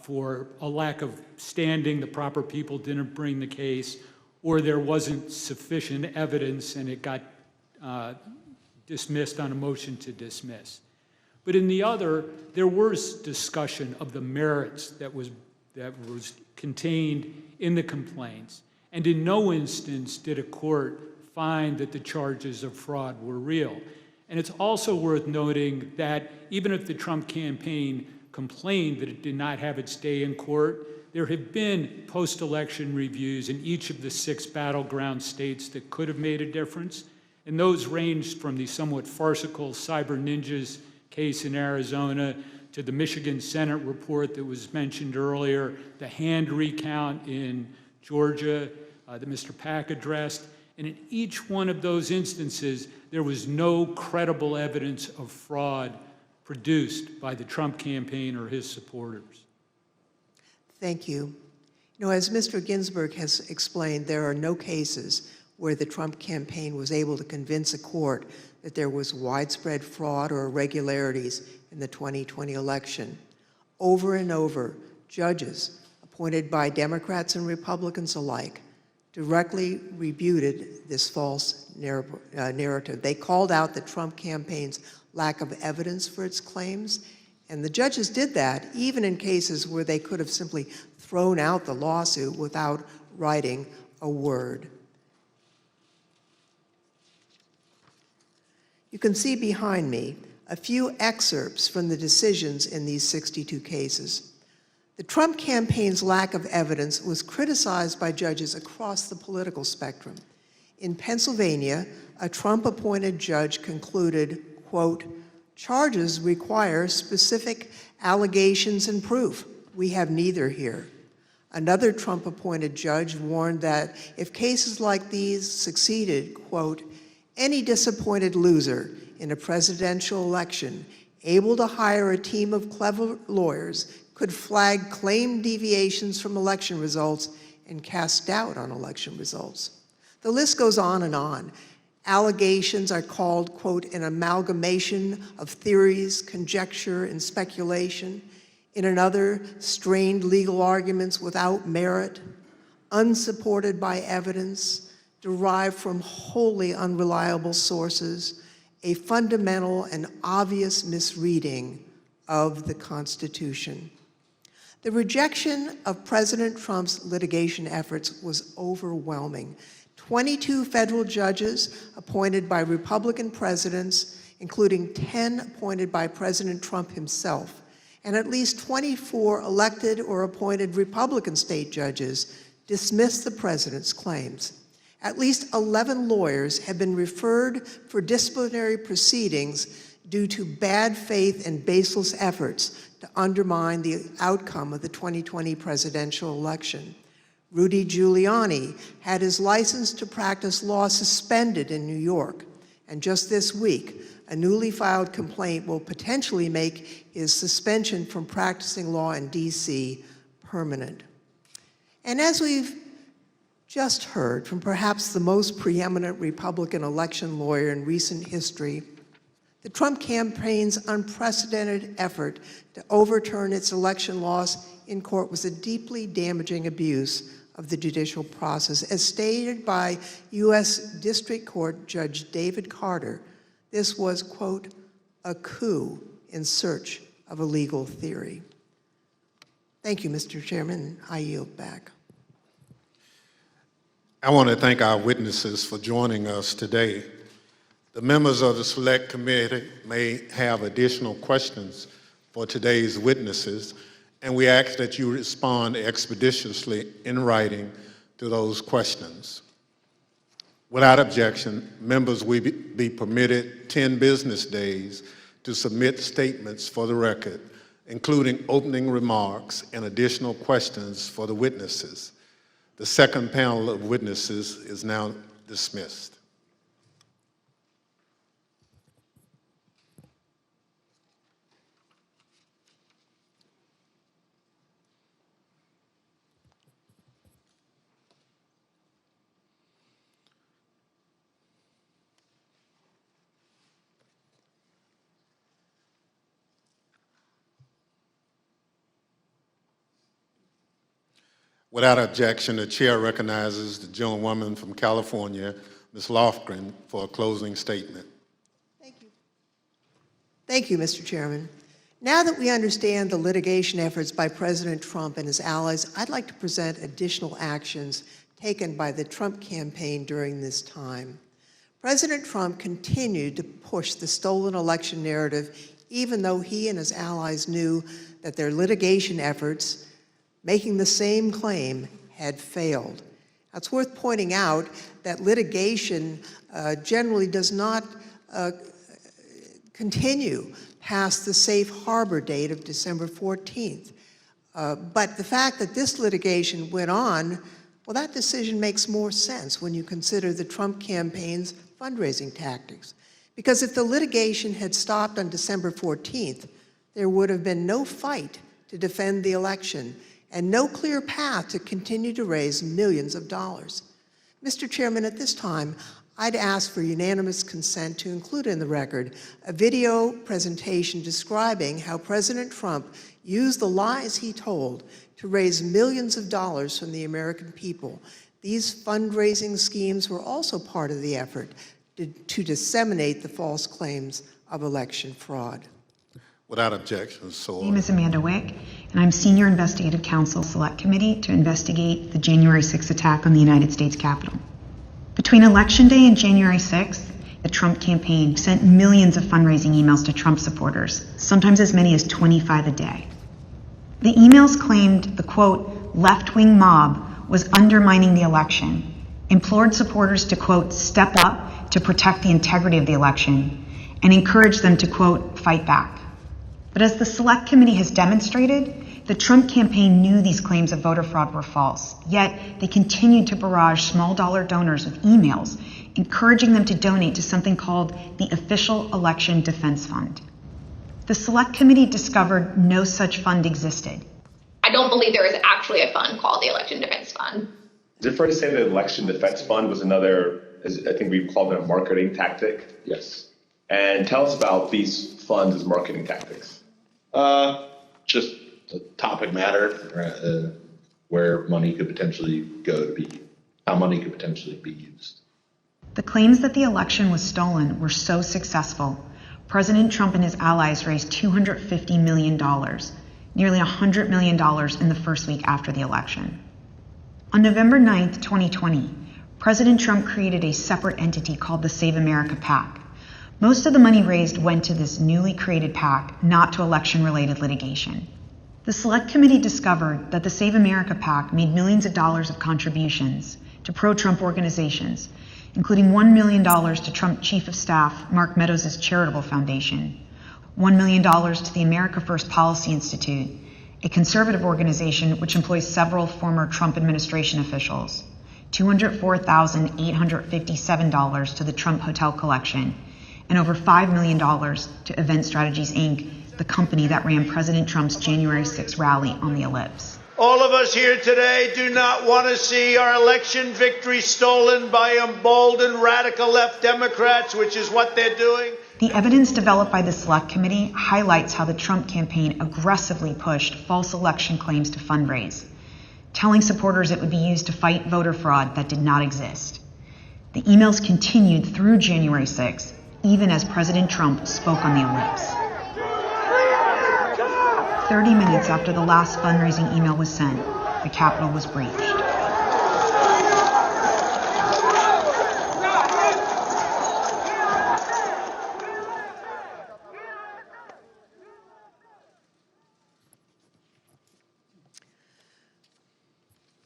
for a lack of standing. The proper people didn't bring the case, or there wasn't sufficient evidence and it got dismissed on a motion to dismiss. But in the other, there was discussion of the merits that was contained in the complaints. And in no instance did a court find that the charges of fraud were real. And it's also worth noting that even if the Trump campaign complained that it did not have its day in court, there have been post-election reviews in each of the 6 battleground states that could have made a difference. And those ranged from the somewhat farcical Cyber Ninjas case in Arizona to the Michigan Senate report that was mentioned earlier, the hand recount in Georgia that Mr. Pack addressed. And in each one of those instances, there was no credible evidence of fraud produced by the Trump campaign or his supporters. Thank you. You know, as Mr. Ginsburg has explained, there are no cases where the Trump campaign was able to convince a court that there was widespread fraud or irregularities in the 2020 election. Over and over, judges appointed by Democrats and Republicans alike directly rebutted this false narrative. They called out the Trump campaign's lack of evidence for its claims, and the judges did that even in cases where they could have simply thrown out the lawsuit without writing a word. You can see behind me a few excerpts from the decisions in these 62 cases. The Trump campaign's lack of evidence was criticized by judges across the political spectrum. In Pennsylvania, a Trump-appointed judge concluded, quote, "Charges require specific allegations and proof. We have neither here." Another Trump-appointed judge warned that if cases like these succeeded, quote, "Any disappointed loser in a presidential election able to hire a team of clever lawyers could flag claimed deviations from election results and cast doubt on election results." The list goes on and on. Allegations are called, quote, "an amalgamation of theories, conjecture, and speculation." In another, strained legal arguments without merit, unsupported by evidence, derived from wholly unreliable sources, a fundamental and obvious misreading of the Constitution. The rejection of President Trump's litigation efforts was overwhelming. 22 federal judges appointed by Republican presidents, including 10 appointed by President Trump himself, and at least 24 elected or appointed Republican state judges dismissed the president's claims. At least 11 lawyers have been referred for disciplinary proceedings due to bad faith and baseless efforts to undermine the outcome of the 2020 presidential election. Rudy Giuliani had his license to practice law suspended in New York, and just this week, a newly filed complaint will potentially make his suspension from practicing law in D.C. permanent. And as we've just heard from perhaps the most preeminent Republican election lawyer in recent history, the Trump campaign's unprecedented effort to overturn its election loss in court was a deeply damaging abuse of the judicial process. As stated by U.S. District Court Judge David Carter, this was, quote, a coup in search of a legal theory. Thank you, Mr. Chairman. I yield back. I want to thank our witnesses for joining us today. The members of the Select Committee may have additional questions for today's witnesses, and we ask that you respond expeditiously in writing to those questions. Without objection, members will be permitted 10 business days to submit statements for the record, including opening remarks and additional questions for the witnesses. The second panel of witnesses is now dismissed. Without objection, the chair recognizes the gentlewoman from California, Ms. Lofgren, for a closing statement. Thank you, Mr. Chairman. Now that we understand the litigation efforts by President Trump and his allies, I'd like to present additional actions taken by the Trump campaign during this time. President Trump continued to push the stolen election narrative, even though he and his allies knew that their litigation efforts making the same claim had failed. Now, it's worth pointing out that litigation generally does not continue past the safe harbor date of December 14th. But the fact that this litigation went on, well, that decision makes more sense when you consider the Trump campaign's fundraising tactics. Because if the litigation had stopped on December 14th, there would have been no fight to defend the election and no clear path to continue to raise millions of dollars. Mr. Chairman, at this time, I'd ask for unanimous consent to include in the record a video presentation describing how President Trump used the lies he told to raise millions of dollars from the American people. These fundraising schemes were also part of the effort to disseminate the false claims of election fraud. Without objection, so My name is Amanda Wick, and I'm Senior Investigative Counsel Select Committee to investigate the January 6th attack on the United States Capitol. Between Election Day and January 6th, the Trump campaign sent millions of fundraising emails to Trump supporters, sometimes as many as 25 a day. The emails claimed the, quote, left-wing mob was undermining the election, implored supporters to, quote, step up to protect the integrity of the election, and encouraged them to, quote, fight back. But as the Select Committee has demonstrated, the Trump campaign knew these claims of voter fraud were false, yet they continued to barrage small-dollar donors with emails, encouraging them to donate to something called the Official Election Defense Fund. The Select Committee discovered no such fund existed. I don't believe there is actually a fund called the Election Defense Fund. Is it fair to say that the Election Defense Fund was another, I think we called it a marketing tactic? Yes. And tell us about these funds as marketing tactics. Just the topic matter, where money could potentially go to be, how money could potentially be used. The claims that the election was stolen were so successful, President Trump and his allies raised $250 million, nearly $100 million in the first week after the election. On November 9th, 2020, President Trump created a separate entity called the Save America PAC. Most of the money raised went to this newly created PAC, not to election-related litigation. The Select Committee discovered that the Save America PAC made millions of dollars of contributions to pro-Trump organizations, including $1 million to Trump Chief of Staff Mark Meadows' charitable foundation, $1 million to the America First Policy Institute, a conservative organization which employs several former Trump administration officials, $204,857 to the Trump Hotel Collection, and over $5 million to Event Strategies, Inc., the company that ran President Trump's January 6th rally on the Ellipse. All of us here today do not want to see our election victory stolen by emboldened radical left Democrats, which is what they're doing. The evidence developed by the Select Committee highlights how the Trump campaign aggressively pushed false election claims to fundraise, telling supporters it would be used to fight voter fraud that did not exist. The emails continued through January 6th, even as President Trump spoke on the ellipse. 30 minutes after the last fundraising email was sent, the Capitol was breached.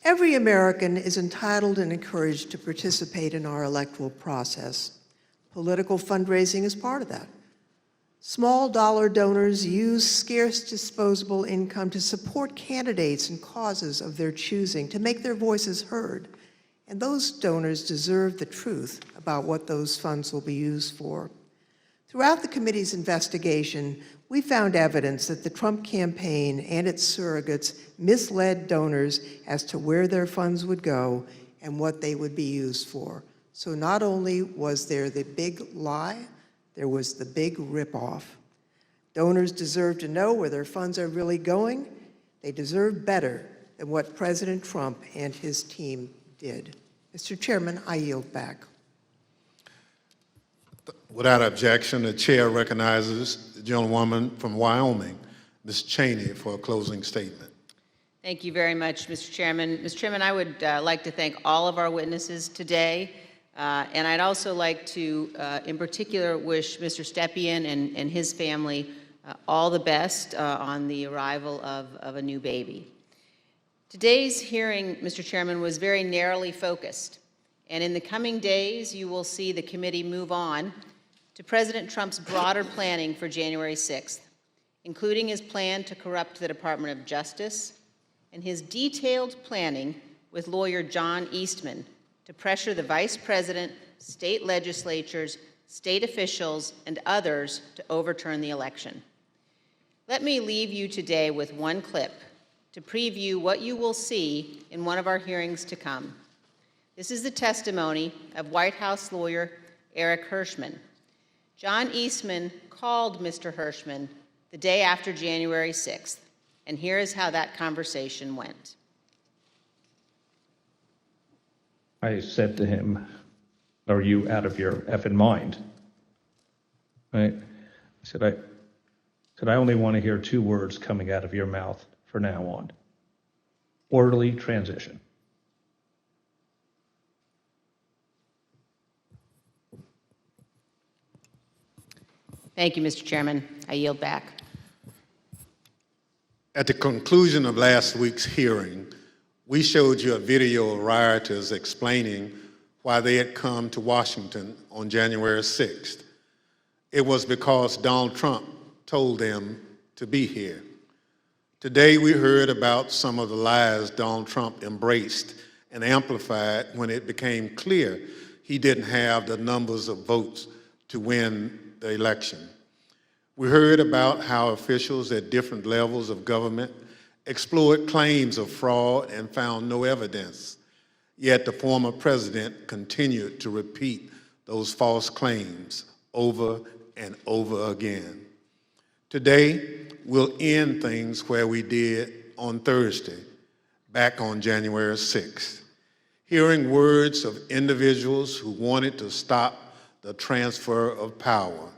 Every American is entitled and encouraged to participate in our electoral process. Political fundraising is part of that. Small dollar donors use scarce disposable income to support candidates and causes of their choosing, to make their voices heard. And those donors deserve the truth about what those funds will be used for. Throughout the committee's investigation, we found evidence that the Trump campaign and its surrogates misled donors as to where their funds would go and what they would be used for. So not only was there the big lie, there was the big ripoff. Donors deserve to know where their funds are really going. They deserve better than what President Trump and his team did. Mr. Chairman, I yield back. Without objection, the chair recognizes the gentlewoman from Wyoming, Ms. Cheney, for a closing statement. Thank you very much, Mr. Chairman. Mr. Chairman, I would like to thank all of our witnesses today. And I'd also like to, in particular, wish Mr. Stepien and his family all the best on the arrival of a new baby. Today's hearing, Mr. Chairman, was very narrowly focused. And in the coming days, you will see the committee move on to President Trump's broader planning for January 6th, including his plan to corrupt the Department of Justice and his detailed planning with lawyer John Eastman to pressure the Vice President, state legislatures, state officials, and others to overturn the election. Let me leave you today with one clip to preview what you will see in one of our hearings to come. This is the testimony of White House lawyer Eric Hirschman. John Eastman called Mr. Hirschman the day after January 6th, and here is how that conversation went. I said to him, "Are you out of your effing mind?" Right? I said, I only want to hear two words coming out of your mouth from now on. Orderly transition. Thank you, Mr. Chairman. I yield back. At the conclusion of last week's hearing, we showed you a video of rioters explaining why they had come to Washington on January 6th. It was because Donald Trump told them to be here. Today we heard about some of the lies Donald Trump embraced and amplified when it became clear he didn't have the numbers of votes to win the election. We heard about how officials at different levels of government explored claims of fraud and found no evidence, yet the former president continued to repeat those false claims over and over again. Today, we'll end things where we did on Thursday, back on January 6th, hearing words of individuals who wanted to stop the transfer of power.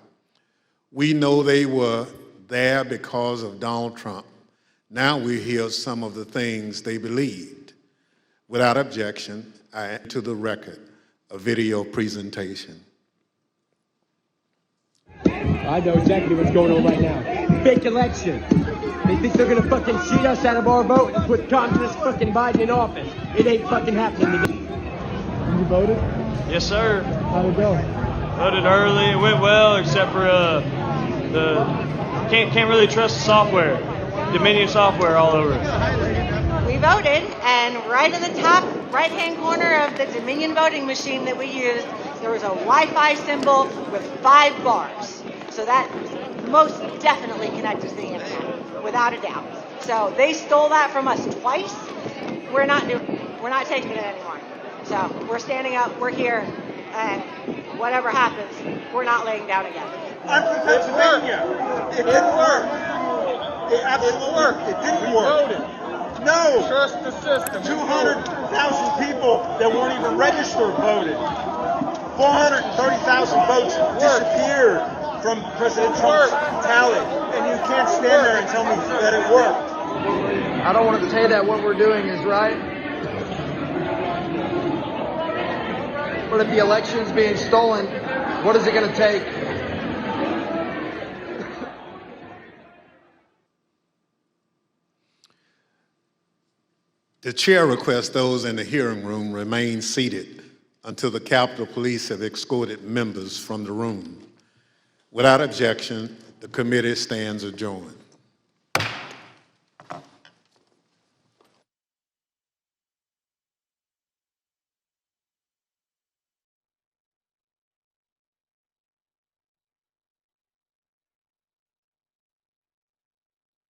We know they were there because of Donald Trump. Now we hear some of the things they believed. Without objection, I add to the record a video presentation. I know exactly what's going on right now. Fake election. They think they're gonna fucking cheat us out of our vote and put communist fucking Biden in office. It ain't fucking happening today. You voted? Yes, sir. How'd it go? Voted early. It went well, except for can't really trust the software. Dominion software all over. We voted, and right in the top right-hand corner of the Dominion voting machine that we used, there was a Wi-Fi symbol with 5 bars. So that most definitely connected to the internet, without a doubt. So they stole that from us twice. We're not taking it anymore. So we're standing up, we're here, and whatever happens, we're not laying down again. I'm from Pennsylvania. It didn't work. It absolutely worked. It didn't work. No. Trust the system. 200,000 people that weren't even registered voted. 430,000 votes disappeared from President Trump's tally. And you can't stand there and tell me that it worked. I don't want to say that what we're doing is right. But if the election's being stolen, what is it going to take? The chair requests those in the hearing room remain seated until the Capitol Police have escorted members from the room. Without objection, the committee stands adjourned.